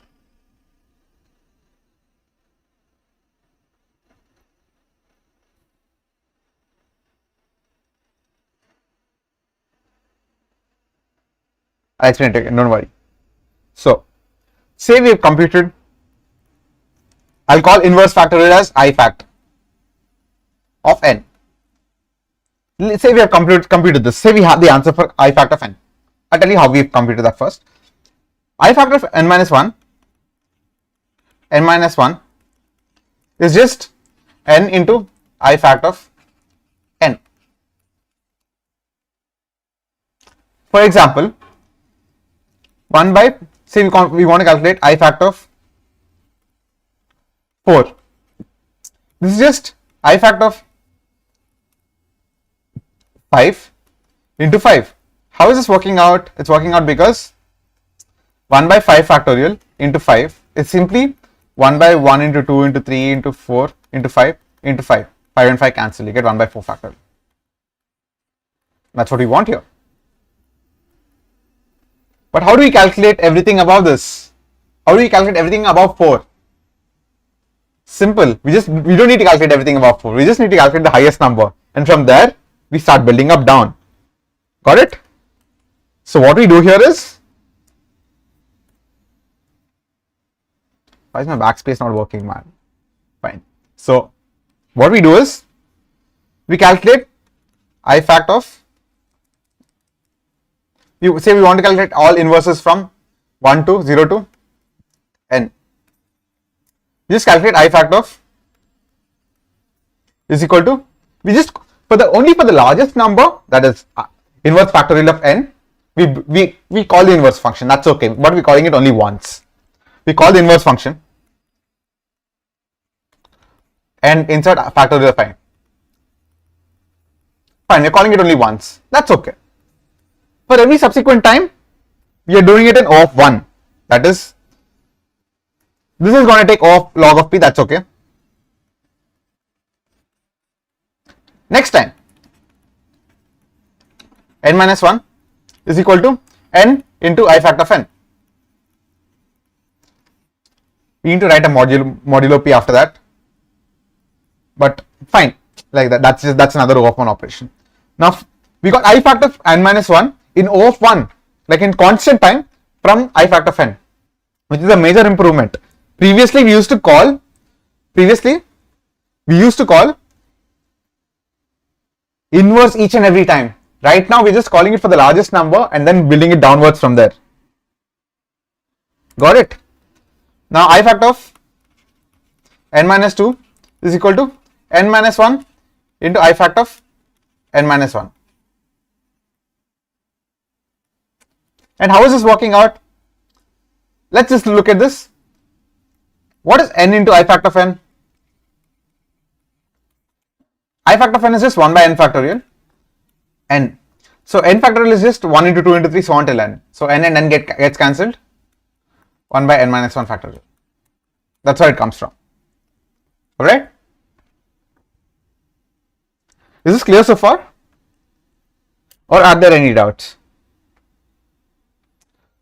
I'll explain it again, don't worry. So, say we have computed, I'll call inverse factorial as I fact of n. Let's say we have computed this. Say we have the answer for I fact of n. I'll tell you how we've computed that first. I factor of n minus 1 is just n into I fact of n. For example, 1 by, say we want to calculate I fact of 4. This is just I fact of 5 into 5. How is this working out? It's working out because 1 by 5 factorial into 5 is simply 1 by 1 into 2 into 3 into 4 into 5 into 5. 5 and 5 cancel, you get 1 by 4 factorial. That's what we want here. But how do we calculate everything above this? How do we calculate everything above 4? Simple. We don't need to calculate everything above 4. We just need to calculate the highest number. And from there, we start building up down. Got it? So what we do here is, why is my backspace not working, man? Fine. So what we do is, we calculate I fact of, you say we want to calculate all inverses from 1 to 0 to n. Just calculate I fact of is equal to, we just only for the largest number, that is inverse factorial of n, we call the inverse function. That's okay, but we're calling it only once. We call the inverse function and insert factorial of n. Fine, we're calling it only once. That's okay. For every subsequent time, we are doing it in O of 1. That is, this is going to take O of log of p. That's okay. Next time, n minus 1 is equal to n into I fact of n. We need to write a modulo p after that, but fine, like that. That's another O of 1 operation. Now we got I fact of n minus 1 in O of 1, like in constant time from I fact of n, which is a major improvement. Previously we used to call inverse each and every time. Right now we're just calling it for the largest number and then building it downwards from there. Got it? Now I fact of n minus 2 is equal to n minus 1 into I fact of n minus 1. And how is this working out? Let's just look at this. What is n into I fact of n? I fact of n is just 1 by n factorial n. So n factorial is just 1 into 2 into 3 so on till n. So n and n gets cancelled. 1 by n minus 1 factorial. That's where it comes from. Alright? Is this clear so far? Or are there any doubts?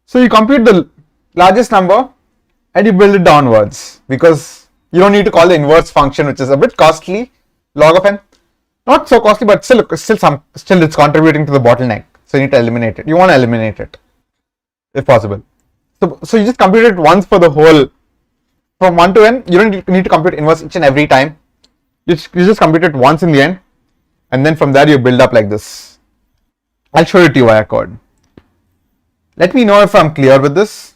So you compute the largest number and you build it downwards, because you don't need to call the inverse function, which is a bit costly. Log of n, not so costly, but still it's contributing to the bottleneck. So you need to eliminate it. You want to eliminate it if possible. So you just compute it once for the whole, from 1 to n. You don't need to compute inverse each and every time. You just compute it once in the end, and then from there you build up like this. I'll show it to you via code. Let me know if I'm clear with this.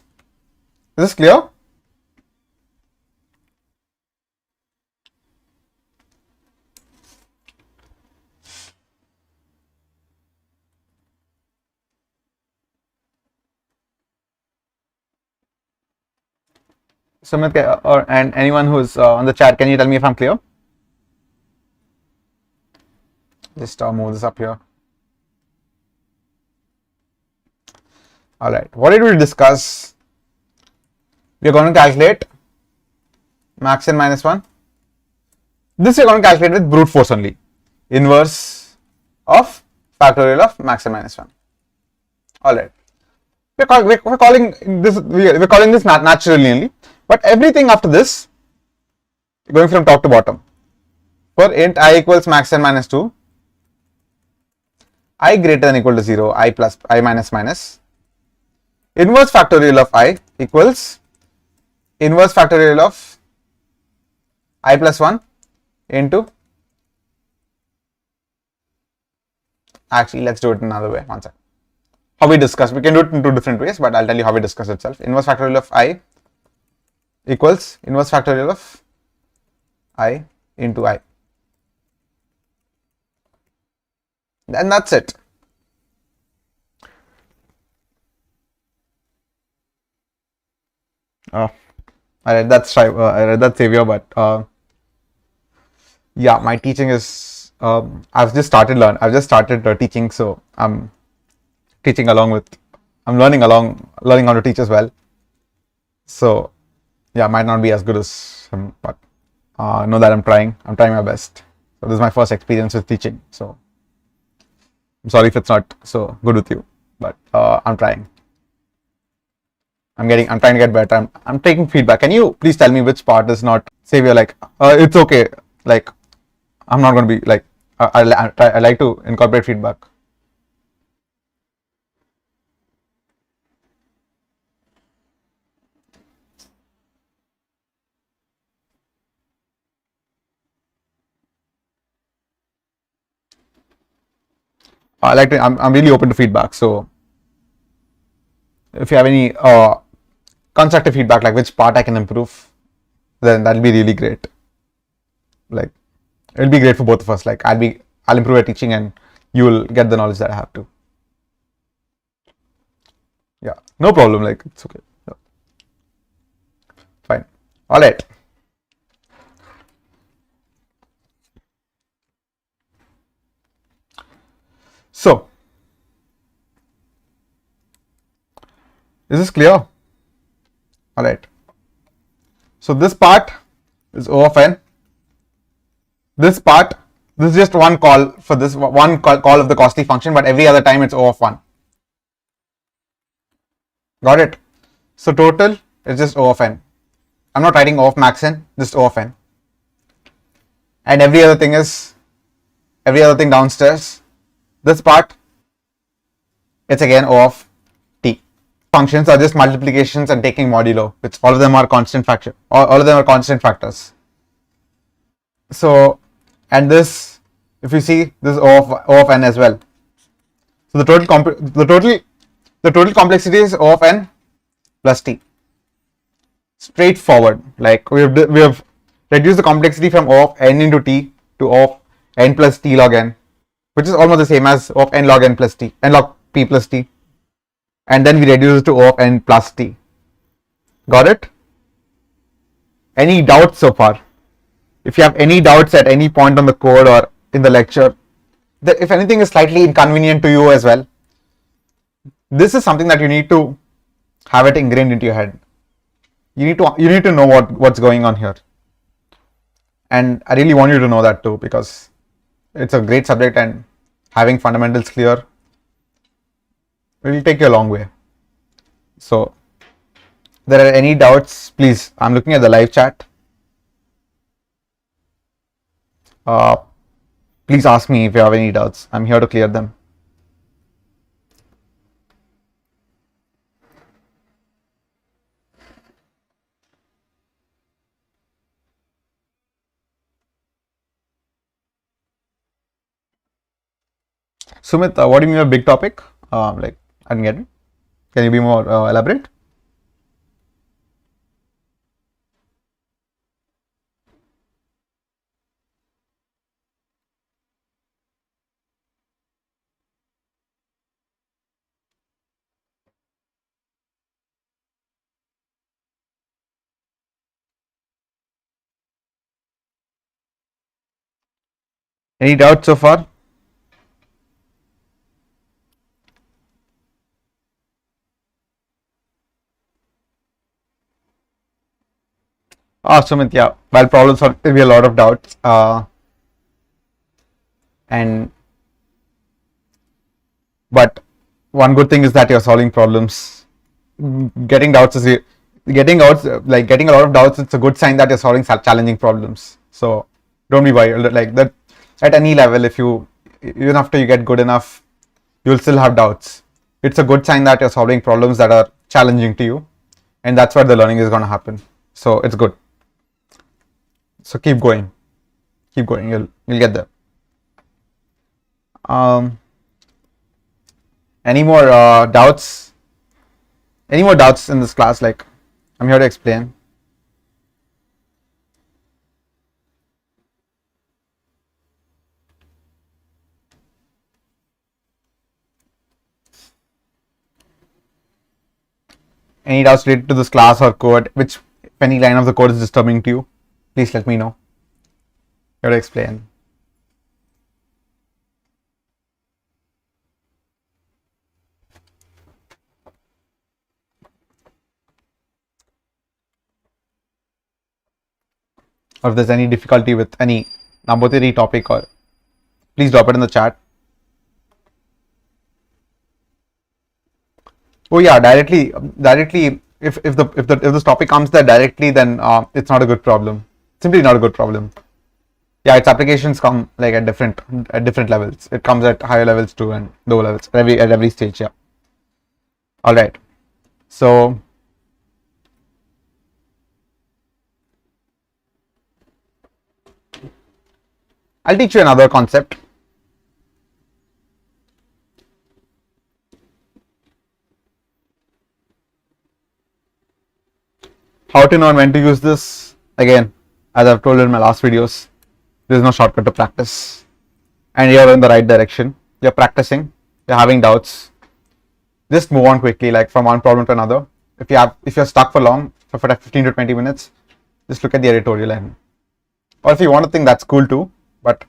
Is this clear? Sumit, and anyone who's on the chat, can you tell me if I'm clear? Just move this up here. All right, what did we discuss? We're going to calculate max n minus 1. This we're going to calculate with brute force only. Inverse of factorial of max n minus 1. All right. We're calling this naturally only. But everything after this, going from top to bottom. For int I equals max n minus 2, I greater than equal to 0, I plus I minus minus. Inverse factorial of I equals inverse factorial of I plus 1 into, actually let's do it another way, one second. How we discuss, we can do it in two different ways, but I'll tell you how we discuss itself. Inverse factorial of I equals inverse factorial of I into I. And that's it. Oh, I read that Savior, but yeah, my teaching is I've just started teaching, so I'm teaching along with, I'm learning how to teach as well. So yeah, might not be as good as him, but know that I'm trying my best. So this is my first experience with teaching, so I'm sorry if it's not so good with you, but I'm trying. I'm trying to get better. I'm taking feedback. Can you please tell me which part is not, Savior, like it's okay, like I'm not going to be like, I like to incorporate feedback. I'm really open to feedback. So if you have any constructive feedback, like which part I can improve, then that'll be really great. Like it'll be great for both of us. Like I'll improve your teaching and you will get the knowledge that I have to. Yeah, no problem. Like it's okay. Yeah. Fine. All right. So is this clear? All right. So this part is O of n. This is just one call for this one call of the costly function, but every other time it's O of 1. Got it? So total is just O of n. I'm not writing O of max n, just O of n. And every other thing downstairs. This part, it's again O of t. Functions are just multiplications and taking modulo, which all of them are constant factor. All of them are constant factors. So, and this, if you see, this is O of n as well. So the total complexity is O of n plus t. Straightforward. Like we have reduced the complexity from O of n into t to O of n plus t log n, which is almost the same as O of n log n plus t, n log p plus t, and then we reduce it to O of n plus t. Got it? Any doubts so far? If you have any doubts at any point on the code or in the lecture, that if anything is slightly inconvenient to you as well, this is something that you need to have it ingrained into your head. You need to know what's going on here, and I really want you to know that too, because it's a great subject and having fundamentals clear will take you a long way. So if there are any doubts, please, I'm looking at the live chat. Please ask me if you have any doubts. I'm here to clear them. Sumit, what do you mean by big topic? Like, I didn't get it. Can you be more elaborate? Any doubts so far? Sumit, yeah. While problem solving, there will be a lot of doubts. But one good thing is that you're solving problems. Getting a lot of doubts. It's a good sign that you're solving challenging problems. So don't be worried. Like that, at any level, even after you get good enough, you'll still have doubts. It's a good sign that you're solving problems that are challenging to you, and that's where the learning is going to happen. So it's good. So keep going. You'll get there. Any more doubts? Any more doubts in this class? Like, I'm here to explain. Any doubts related to this class or code? If any line of the code is disturbing to you, please let me know. Here to explain. Or if there's any difficulty with any number theory topic, or please drop it in the chat. Oh yeah, directly. If this topic comes there directly, then it's not a good problem. Simply not a good problem. Yeah, its applications come like at different levels. It comes at higher levels too and lower levels at every stage. Yeah. All right. So I'll teach you another concept. How to know when to use this? Again, as I've told in my last videos, there is no shortcut to practice, and you're in the right direction. You're practicing, you're having doubts, just move on quickly, like from one problem to another. If you're stuck for long, for 15 to 20 minutes, just look at the editorial, and or if you want to think, that's cool too, but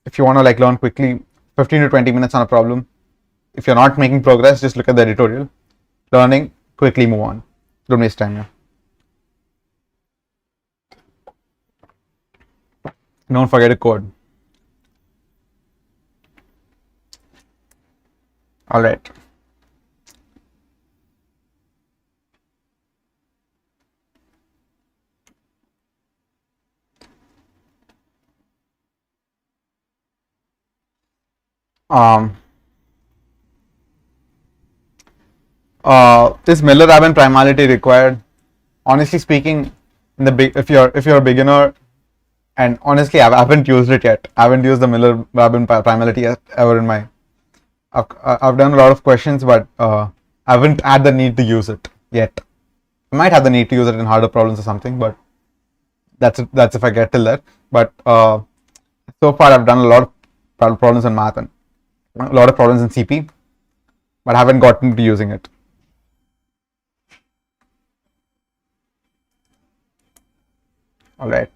if you want to like learn quickly, 15 to 20 minutes on a problem, if you're not making progress, just look at the editorial. Learning, quickly move on, don't waste time here. Don't forget to code. All right. Is Miller-Rabin primality required? Honestly speaking, if you're a beginner, and honestly, I haven't used it yet. I haven't used the Miller-Rabin primality ever in my. I've done a lot of questions, but I haven't had the need to use it yet. I might have the need to use it in harder problems or something, but that's if I get till there. But so far, I've done a lot of problems in math and a lot of problems in CP, but I haven't gotten to using it. All right,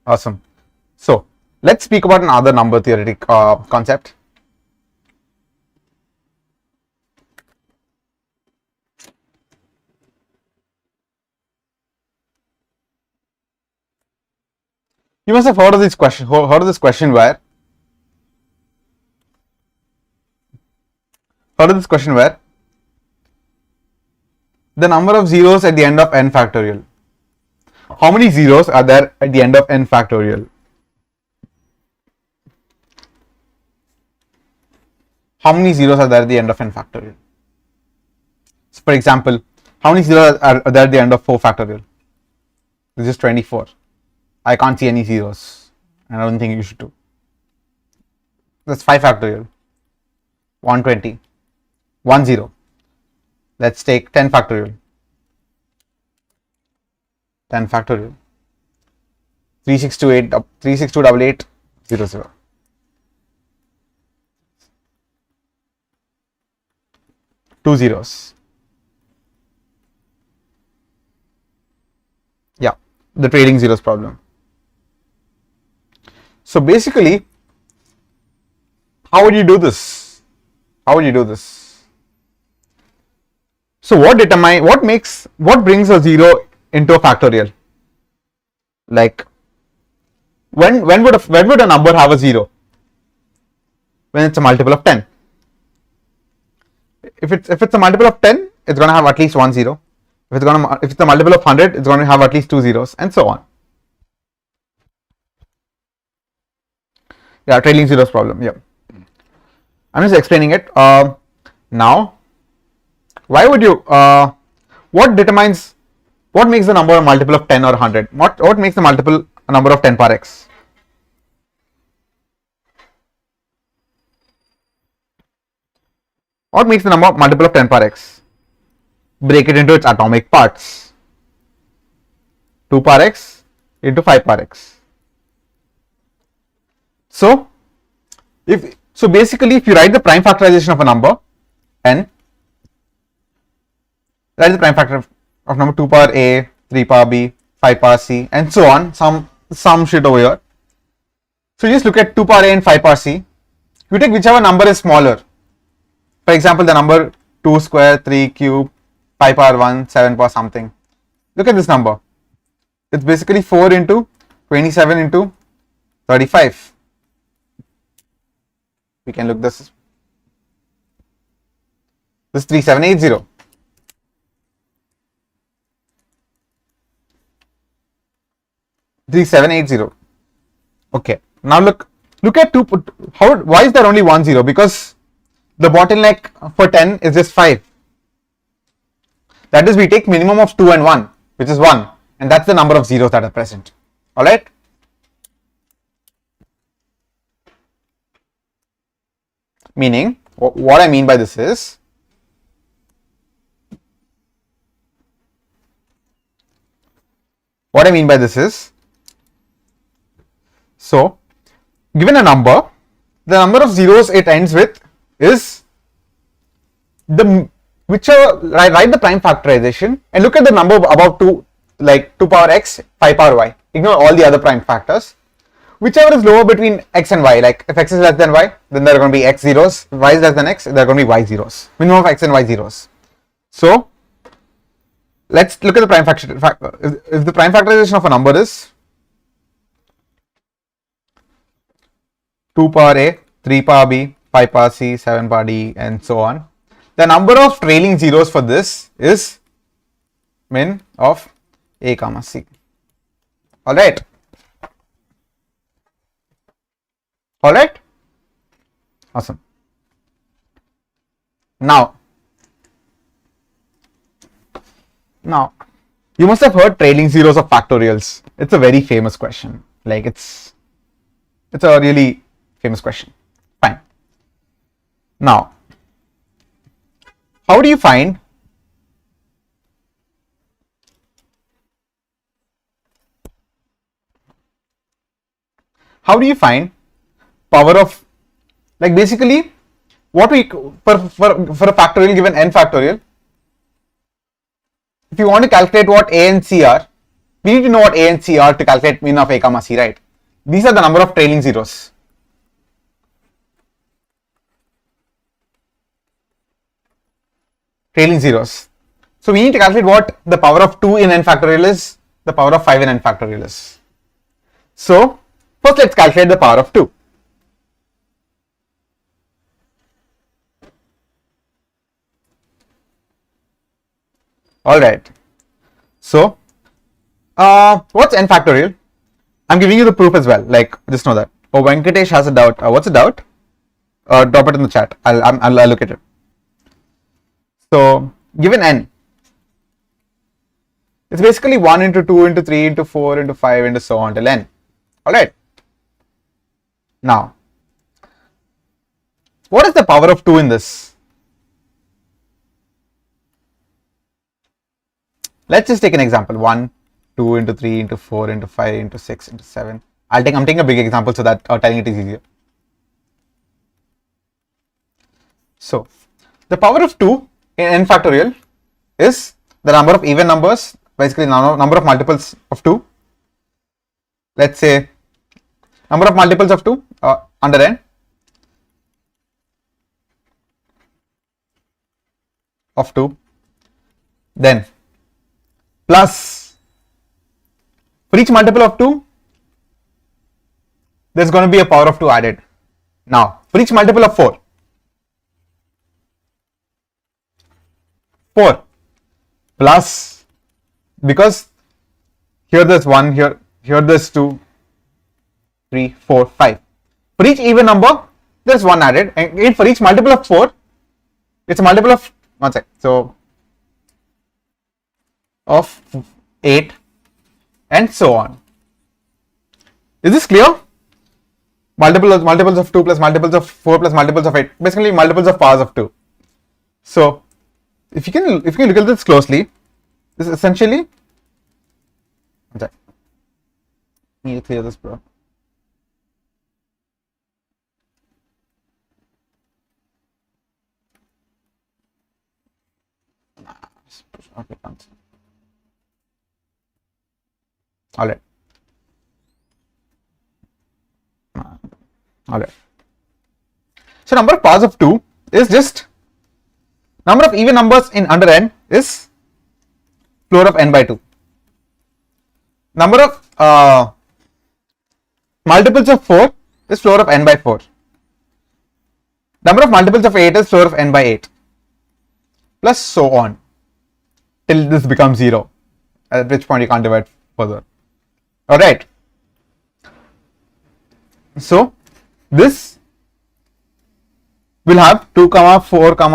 awesome. So let's speak about another number theoretic concept. You must have heard of this question. Heard of this question where? Heard of this question where? The number of zeros at the end of n factorial. How many zeros are there at the end of n factorial? How many zeros are there at the end of n factorial? So for example, how many zeros are there at the end of 4 factorial? This is 24. I can't see any zeros, and I don't think you should do. That's 5 factorial. 120. 1 0. Let's take 10 factorial. 10 factorial. 36288 00. Two zeros. Yeah, the trading zeros problem. So basically, how would you do this? So what brings a zero into a factorial? Like when would a number have a zero? When it's a multiple of 10. If it's a multiple of 10, it's going to have at least one zero. If it's a multiple of 100, it's going to have at least two zeros, and so on. Yeah, trailing zeros problem. Yeah, I'm just explaining it. Now, why would you? What makes the number a multiple of 10 or 100? What makes the multiple a number of 10 power x? What makes the number multiple of 10 power x? Break it into its atomic parts. 2 power x into 5 power x. So basically, if you write the prime factorization of a number n, write the prime factor of number 2 power a, 3 power b, 5 power c, and so on, some shit over here. So just look at 2 power a and 5 power c. You take whichever number is smaller. For example, the number 2 square, 3 cube, 5 power 1, 7 power something. Look at this number. It's basically 4 into 27 into 35. We can look this. This is 3780. Okay. Now look at why is there only 1 0? Because the bottleneck for 10 is just 5. That is, we take minimum of 2 and 1, which is 1, and that's the number of zeros that are present. Alright? Meaning, what I mean by this is, What I mean by this is, so given a number, the number of zeros it ends with is the whichever, write the prime factorization and look at the number above 2, like 2 power x, 5 power y. Ignore all the other prime factors. Whichever is lower between x and y, like if x is less than y, then there are going to be x zeros. If y is less than x, there are going to be y zeros. Minimum of x and y zeros. So let's look at the prime factor. If the prime factorization of a number is 2 power a, 3 power b, 5 power c, 7 power d, and so on, the number of trailing zeros for this is min of a comma c. Alright. Alright. Awesome. Now, you must have heard trailing zeros of factorials. It's a very famous question. Like it's a really famous question. Fine. Now, how do you find power of, like basically what we for a factorial given n factorial, if you want to calculate what a and c are, we need to know what a and c are to calculate min of a comma c, right? These are the number of trailing zeros. So we need to calculate what the power of 2 in n factorial is, the power of 5 in n factorial is. So first let's calculate the power of 2. Alright. So what's n factorial? I'm giving you the proof as well. Like just know that. Oh, Venkatesh has a doubt. What's a doubt? Drop it in the chat. I'll look at it. So given n, it's basically 1 into 2 into 3 into 4 into 5 into so on till n. Alright. Now, what is the power of 2 in this? Let's just take an example. 1, 2 into 3 into 4 into 5 into 6 into 7. I'm taking a big example so that telling it is easier. So the power of 2 in n factorial is the number of even numbers, basically number of multiples of 2. Let's say number of multiples of 2 under n of 2, then plus for each multiple of 2 there's going to be a power of 2 added. Now for each multiple of 4 plus, because here there's 1, here there's 2, 3, 4, 5. For each even number there's 1 added, and for each multiple of 4 it's a multiple of, one sec, so of 8 and so on. Is this clear? Multiples of 2 plus multiples of 4 plus multiples of 8, basically multiples of powers of 2. So if you can look at this closely, this is essentially, okay, need to clear this, bro. Okay, alright. Alright. So number of powers of 2 is just number of even numbers in under n is floor of n by 2. Number of multiples of 4 is floor of n by 4. Number of multiples of 8 is floor of n by 8. Plus so on till this becomes 0, at which point you can't divide further. Alright. So this will have 2, 4,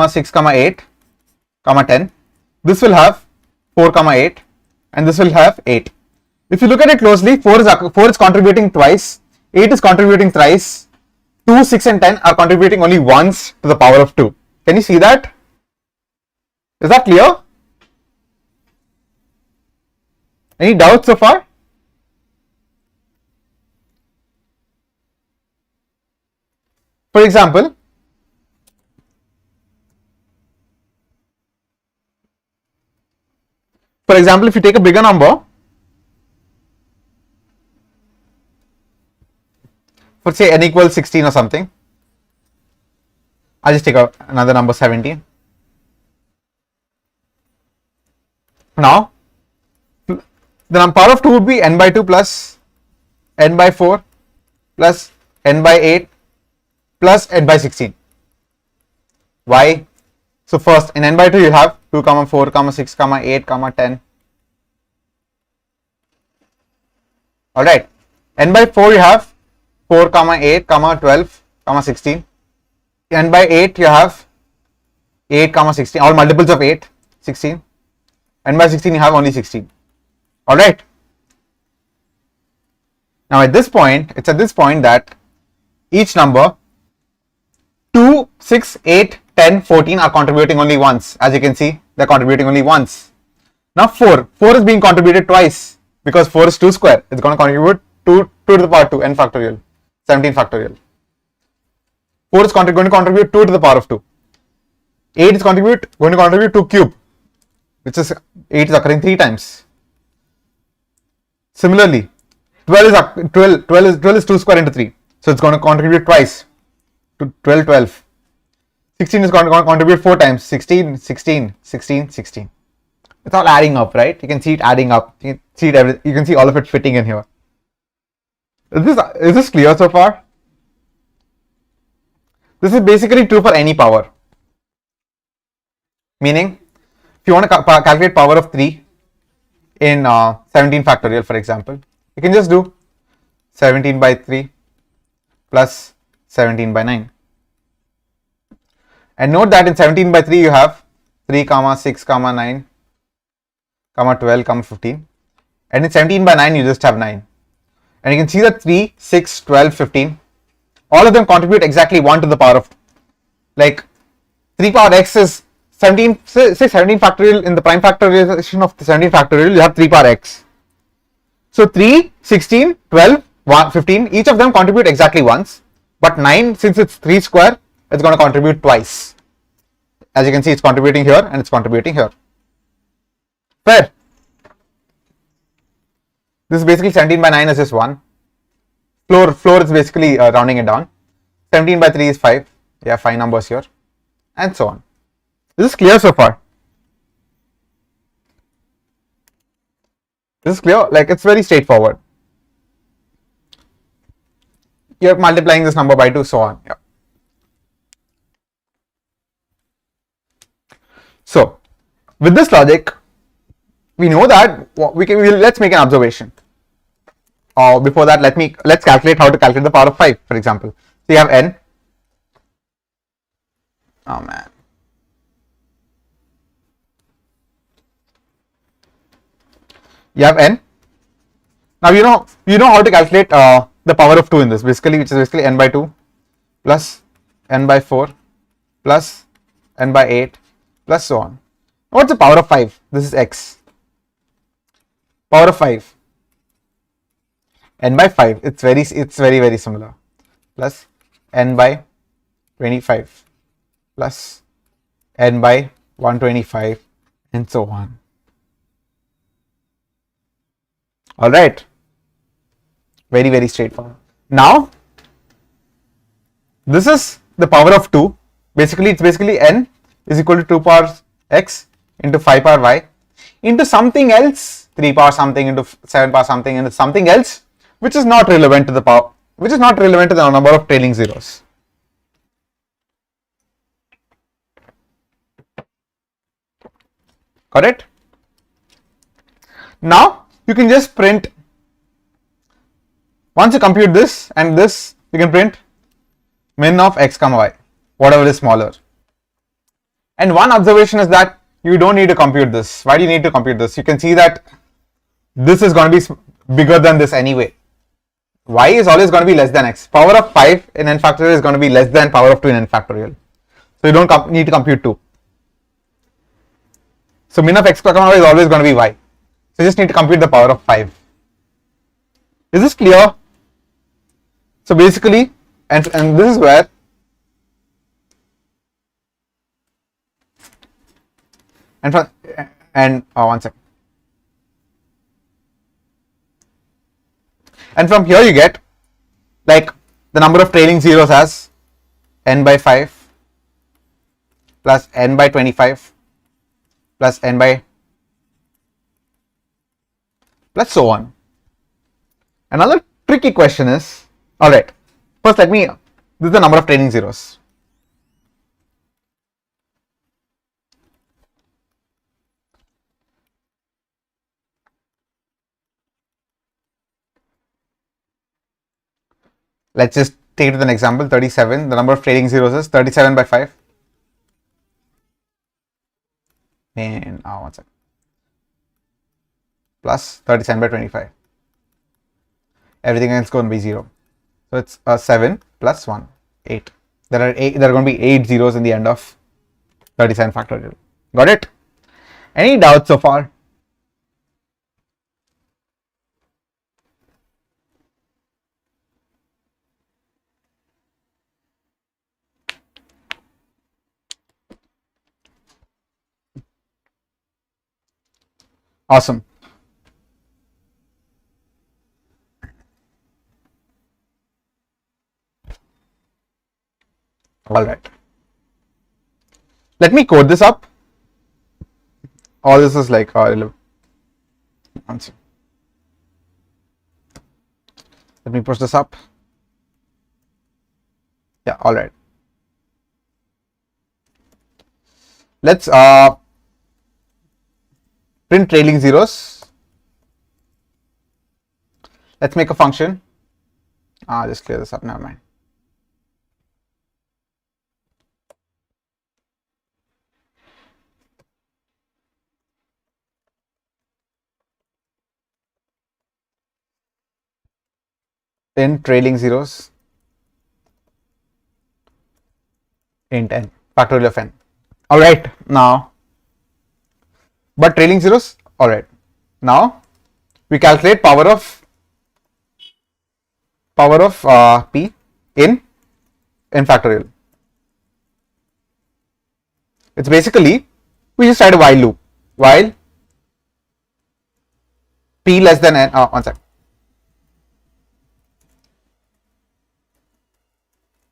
6, 8, 10. This will have 4, 8, and this will have 8. If you look at it closely, 4 is contributing twice, 8 is contributing thrice, 2, 6 and 10 are contributing only once to the power of 2. Can you see that? Is that clear? Any doubts so far? For example, if you take a bigger number, for say n equals 16 or something, I'll just take another number 17. Now, the power of 2 would be n by 2 plus n by 4 plus n by 8 plus n by 16. Why? So first in n by 2 you have 2, 4, 6, 8, 10. Alright. N by 4 you have 4, 8, 12, 16. N by 8 you have 8, 16, all multiples of 8, 16. N by 16 you have only 16. Alright. Now at this point, it's at this point that each number 2, 6, 8, 10, 14 are contributing only once. As you can see, they're contributing only once. Now 4 is being contributed twice because 4 is 2 square. It's going to contribute 2 to the power 2, n factorial, 17 factorial. 4 is going to contribute 2 to the power of 2. 8 is going to contribute 2 cube, which is 8 is occurring 3 times. Similarly, 12 is 2 square into 3. So it's going to contribute twice to 12. 16 is going to contribute 4 times. 16, 16, 16, 16. It's all adding up, right? You can see it adding up. You can see all of it fitting in here. Is this clear so far? This is basically true for any power. Meaning, if you want to calculate power of 3 in 17 factorial, for example, you can just do 17 by 3 plus 17 by 9. And note that in 17 by 3 you have 3, 6, 9, 12, 15. And in 17 by 9 you just have 9. And you can see that 3, 6, 12, 15, all of them contribute exactly 1 to the power of, like 3 power x is 17, say 17 factorial. In the prime factorization of the 17 factorial, you have 3 power x. So 3, 16, 12, 15, each of them contribute exactly once. But 9, since it's 3 square, it's going to contribute twice. As you can see, it's contributing here and it's contributing here. Fair. This is basically 17 by 9 is just 1. Floor is basically rounding it down. 17 by 3 is 5. You have 5 numbers here. And so on. This is clear so far. This is clear, like it's very straightforward. You're multiplying this number by 2, so on. Yeah. So, with this logic, we know that let's make an observation. Before that, let's calculate how to calculate the power of 5, for example. So you have n. Oh man. You have n. Now you know how to calculate the power of 2 in this, which is basically n by 2 plus n by 4 plus n by 8 plus so on. What's the power of 5? This is x. Power of 5. N by 5. It's very similar. Plus n by 25 plus n by 125 and so on. Alright. Very straightforward. Now, this is the power of 2. It's basically n is equal to 2 power x into 5 power y into something else, 3 power something into 7 power something into something else, which is not relevant to the number of trailing zeros. Correct? Now you can just print, once you compute this and this, you can print min of x comma y, whatever is smaller. And one observation is that you don't need to compute this. Why do you need to compute this? You can see that this is going to be bigger than this anyway. Y is always going to be less than x. Power of 5 in n factorial is going to be less than power of 2 in n factorial. So you don't need to compute 2. So min of x comma y is always going to be y. So you just need to compute the power of 5. Is this clear? So basically, and this is where And from one second. And from here you get like the number of trailing zeros as n by 5 plus n by 25 plus n by plus so on. Another tricky question is, alright, first this is the number of trailing zeros. Let's just take it with an example, 37. The number of trailing zeros is 37 by 5. And one second. Plus 37 by 25. Everything else is going to be 0. So it's 7 plus 1, 8. There are going to be 8 zeros in the end of 37 factorial. Got it? Any doubts so far? Awesome. All right. Let me code this up. All this is like answer. Let me push this up. Yeah, all right. Let's print trailing zeros. Let's make a function. Just clear this up, never mind. In trailing zeros, int n, factorial of n. All right, now, but trailing zeros, all right. Now, we calculate power of p in factorial. It's basically, we just tried a while loop, while p less than n, one sec.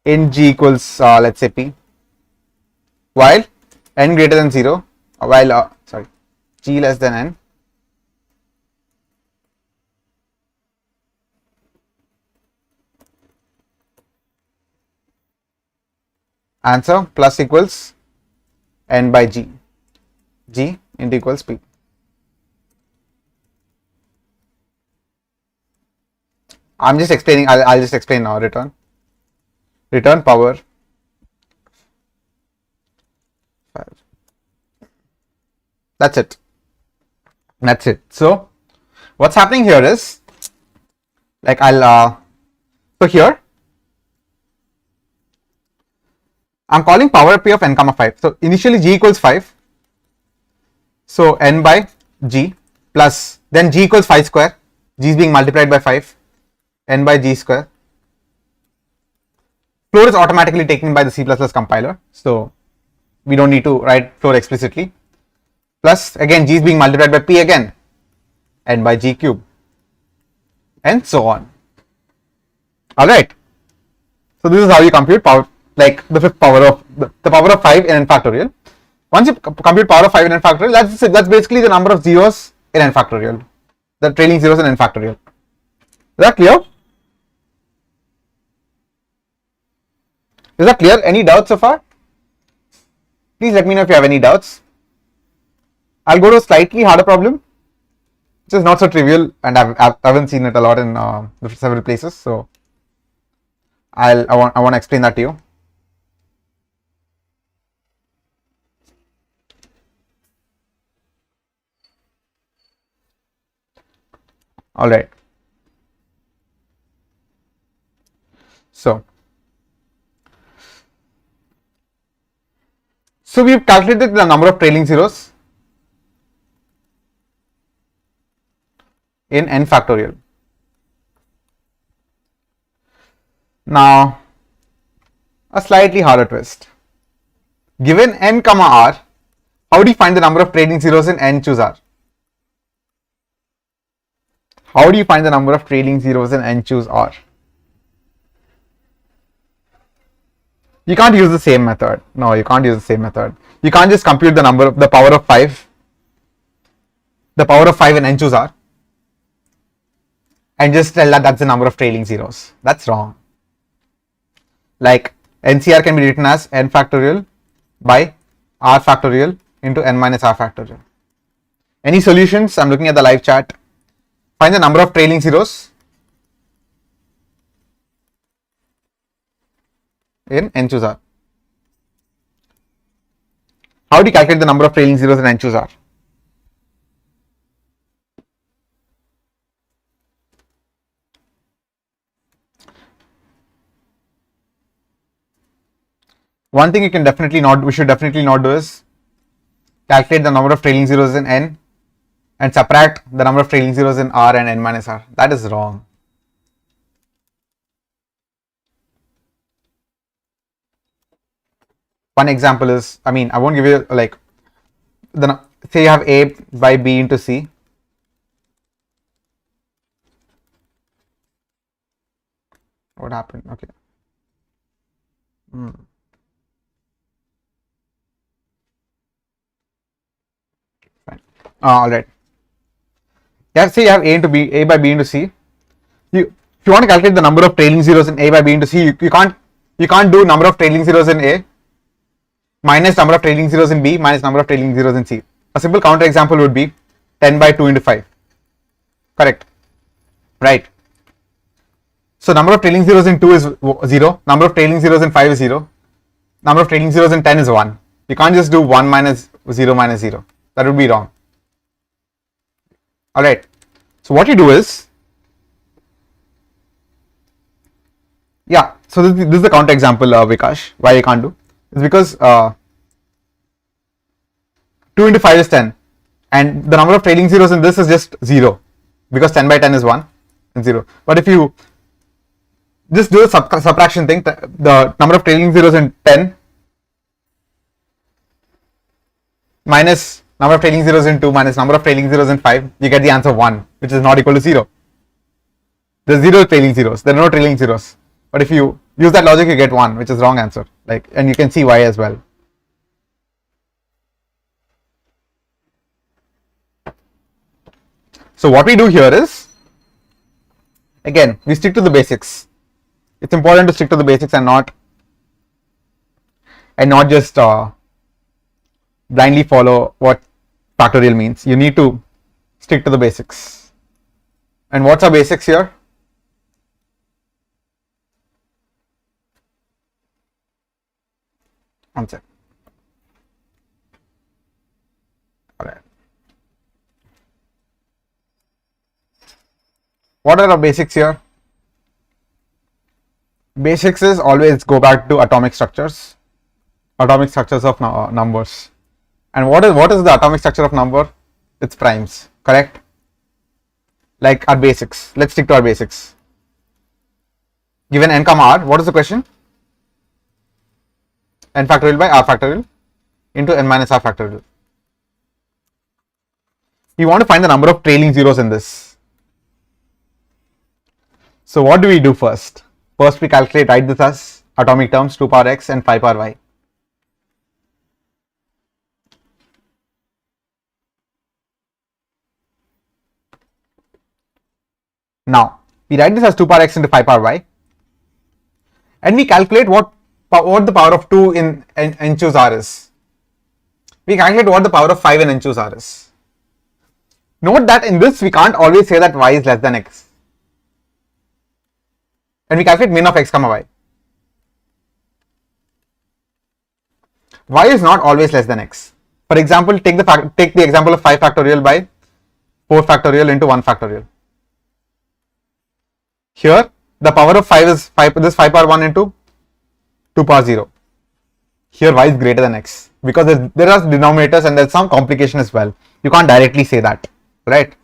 In g equals let's say p, while n greater than 0, while g less than n, answer plus equals n by g, g into equals p. I'm just explaining, I'll just explain now. Return power 5. That's it. So what's happening here is, like so here I'm calling power p of n comma 5. So initially g equals 5. So n by g plus, then g equals 5 square. G is being multiplied by 5. N by g square. Floor is automatically taken by the C++ compiler, so we don't need to write floor explicitly. Plus again g is being multiplied by p again, n by g cube, and so on. All right. So this is how you compute power, like the fifth power of the power of 5 in n factorial. Once you compute power of 5 in n factorial, that's basically the number of zeros in n factorial, the trailing zeros in n factorial. Is that clear? Is that clear? Any doubts so far? Please let me know if you have any doubts. I'll go to a slightly harder problem, which is not so trivial, and I haven't seen it a lot in several places. So I want to explain that to you. All right. So we've calculated the number of trailing zeros in n factorial. Now, a slightly harder twist. Given n comma r, How do you find the number of trailing zeros in n choose r? How do you find the number of trailing zeros in n choose r? You can't use the same method. No, you can't use the same method. You can't just compute the number of the power of 5. The power of 5 in n choose r. And just tell that that's the number of trailing zeros. That's wrong. Like NCR can be written as n factorial by r factorial into n minus r factorial. Any solutions? I'm looking at the live chat. Find the number of trailing zeros in n choose r. How do you calculate the number of trailing zeros in n choose r? One thing we should definitely not do is calculate the number of trailing zeros in n and subtract the number of trailing zeros in r and n minus r. That is wrong. One example is, I won't give you like, say you have a by b into c. What happened? Okay. All right. Say you have a by b into c. If you want to calculate the number of trailing zeros in a by b into c, you can't do number of trailing zeros in a minus number of trailing zeros in b minus number of trailing zeros in c. A simple counter example would be 10 by 2 into 5. Correct. Right. So number of trailing zeros in 2 is 0. Number of trailing zeros in 5 is 0. Number of trailing zeros in 10 is 1. You can't just do 1 minus 0 minus 0. That would be wrong. Alright. So what you do is, so this is the counter example, Vikash. Why you can't do? It's because 2 into 5 is 10 and the number of trailing zeros in this is just 0 because 10 by 10 is 1 and 0. But if you just do a subtraction thing, the number of trailing zeros in 10 minus number of trailing zeros in 2 minus number of trailing zeros in 5, you get the answer 1, which is not equal to 0. There's 0 trailing zeros, there are no trailing zeros. But if you use that logic, you get 1, which is wrong answer. And you can see why as well. So what we do here is, again, we stick to the basics. It's important to stick to the basics and not just blindly follow what factorial means. You need to stick to the basics. And what's our basics here? One sec. All right. What are our basics here? Basics is always go back to atomic structures of numbers. And what is the atomic structure of number? It's primes, correct? Like our basics. Let's stick to our basics. Given n comma r, what is the question? N factorial by r factorial into n minus r factorial. You want to find the number of trailing zeros in this. So what do we do first? First we write this as atomic terms 2 power x and 5 power y. Now we write this as 2 power x into 5 power y and we calculate what the power of 2 in n choose r is. We calculate what the power of 5 in n choose r is. Note that in this we can't always say that y is less than x. And we calculate min of x comma y. Y is not always less than x. For example, take the example of 5 factorial by 4 factorial into 1 factorial. Here the power of 5 is 5 power 1 into 2 power 0. Here y is greater than x because there are denominators and there's some complication as well. You can't directly say that, right?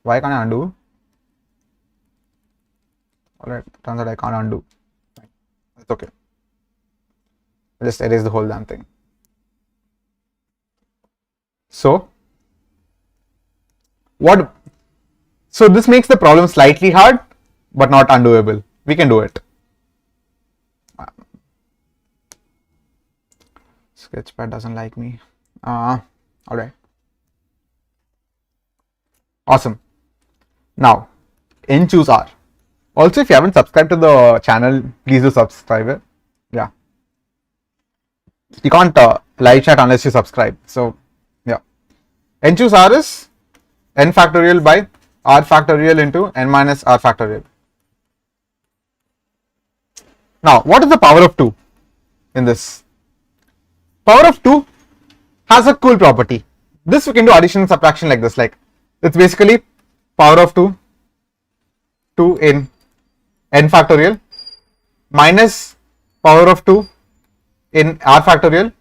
Why can't I undo? Alright, turns out I can't undo. That's okay. I'll just erase the whole damn thing. So what? So this makes the problem slightly hard, but not undoable. We can do it. Sketchpad doesn't like me. All right. Awesome. Now, n choose R. Also, if you haven't subscribed to the channel, please do subscribe it. Yeah. You can't live chat unless you subscribe. So, yeah. N choose R is n factorial by R factorial into n minus R factorial. Now, what is the power of 2 in this? Power of 2 has a cool property. This we can do addition and subtraction like this. Like, it's basically power of 2 in n factorial minus power of 2 in R factorial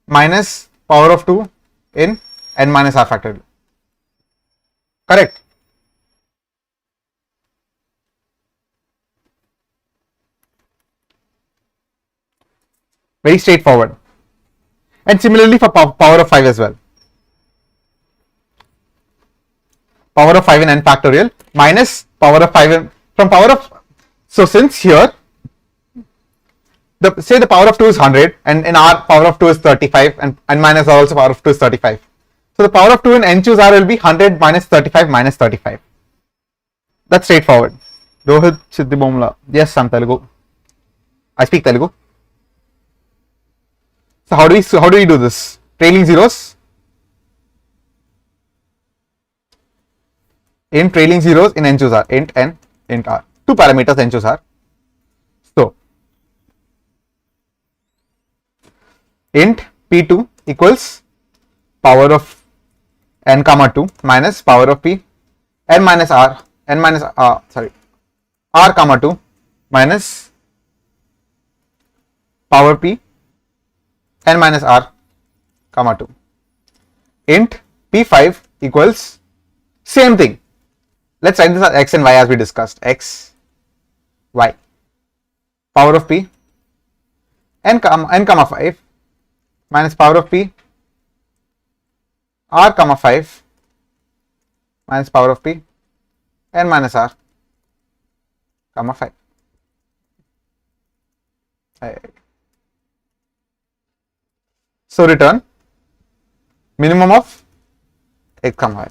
minus power of 2 in n minus R factorial. Correct? Very straightforward. And similarly for power of 5 as well. Power of 5 in n factorial minus power of 5 in, from power of, so since here, say the power of 2 is 100 and in R power of 2 is 35 and n minus R also power of 2 is 35. So the power of 2 in n choose R will be 100 minus 35 minus 35. That's straightforward. Rohit Siddhibomla. Yes, I'm Telugu. I speak Telugu. So how do we do this? Trailing zeros. In trailing zeros in n choose R, int n, int R. Two parameters n choose R. So int p2 equals power of n comma 2 minus power of p n minus r r comma 2 minus power p n minus r comma 2. Int p5 equals same thing. Let's write this as x and y as we discussed. X, y, power of p n comma 5 minus power of p r comma 5 minus power of p n minus r comma 5. So return minimum of x comma y.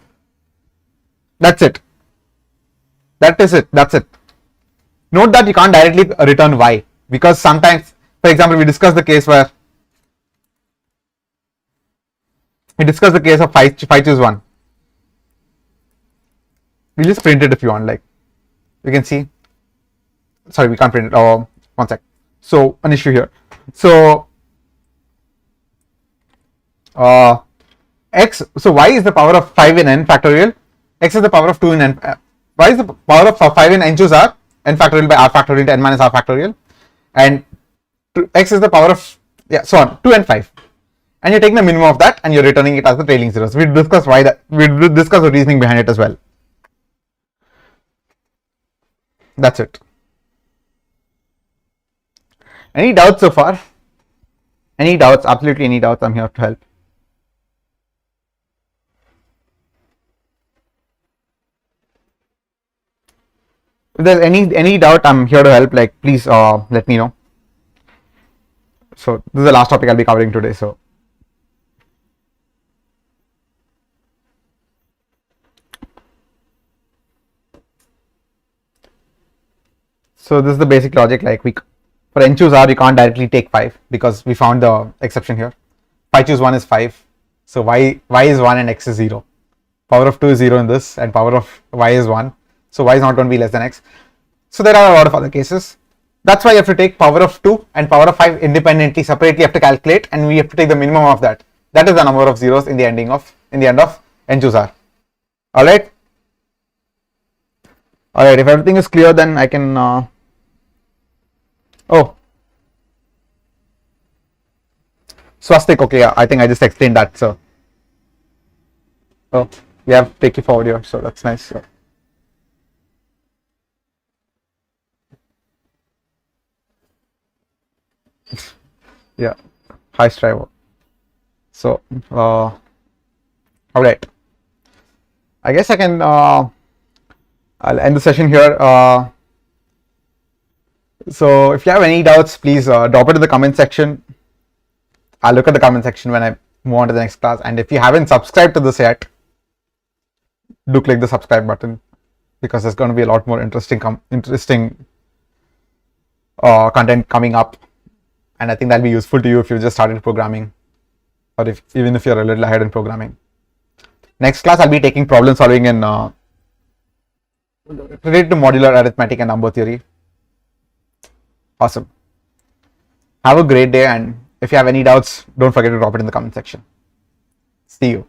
That's it. That is it. That's it. Note that you can't directly return y because sometimes, for example, we discussed the case where of 5 choose 1. We'll just print it if you want. Like you can see. Sorry, we can't print it. Oh, one sec. So an issue here. So x. So y is the power of 5 in n factorial. X is the power of 2 in n. Y is the power of 5 in n choose r, n factorial by r factorial into n minus r factorial, and x is the power of, yeah, so on, 2 and 5. And you're taking the minimum of that and you're returning it as the trailing zeros. We discuss why that. We discuss the reasoning behind it as well. That's it. Any doubts so far? Any doubts? Absolutely any doubts? I'm here to help. If there's any doubt, I'm here to help. Like, please let me know. So this is the last topic I'll be covering today. So this is the basic logic. Like for n choose r, you can't directly take 5 because we found the exception here. 5 choose 1 is 5. So y is 1 and x is 0. Power of 2 is 0 in this, and power of y is 1. So y is not going to be less than x. So there are a lot of other cases. That's why you have to take power of 2 and power of 5 independently, separately. You have to calculate, and we have to take the minimum of that. That is the number of zeros in the end of n choose r. All right. All right. If everything is clear, then I can. Oh, swastik. Okay, yeah, I think I just explained that. So, oh, we have take you forward here. So that's nice. So. Yeah, hi Striver. So, all right. I guess I can. I'll end the session here. So, if you have any doubts, please drop it in the comment section. I'll look at the comment section when I move on to the next class. And if you haven't subscribed to this yet, do click the subscribe button, because there's going to be a lot more interesting content coming up, and I think that'll be useful to you if you just started programming, or even if you're a little ahead in programming. Next class I'll be taking problem solving in related to modular arithmetic and number theory. Awesome. Have a great day, and if you have any doubts, don't forget to drop it in the comment section. See you.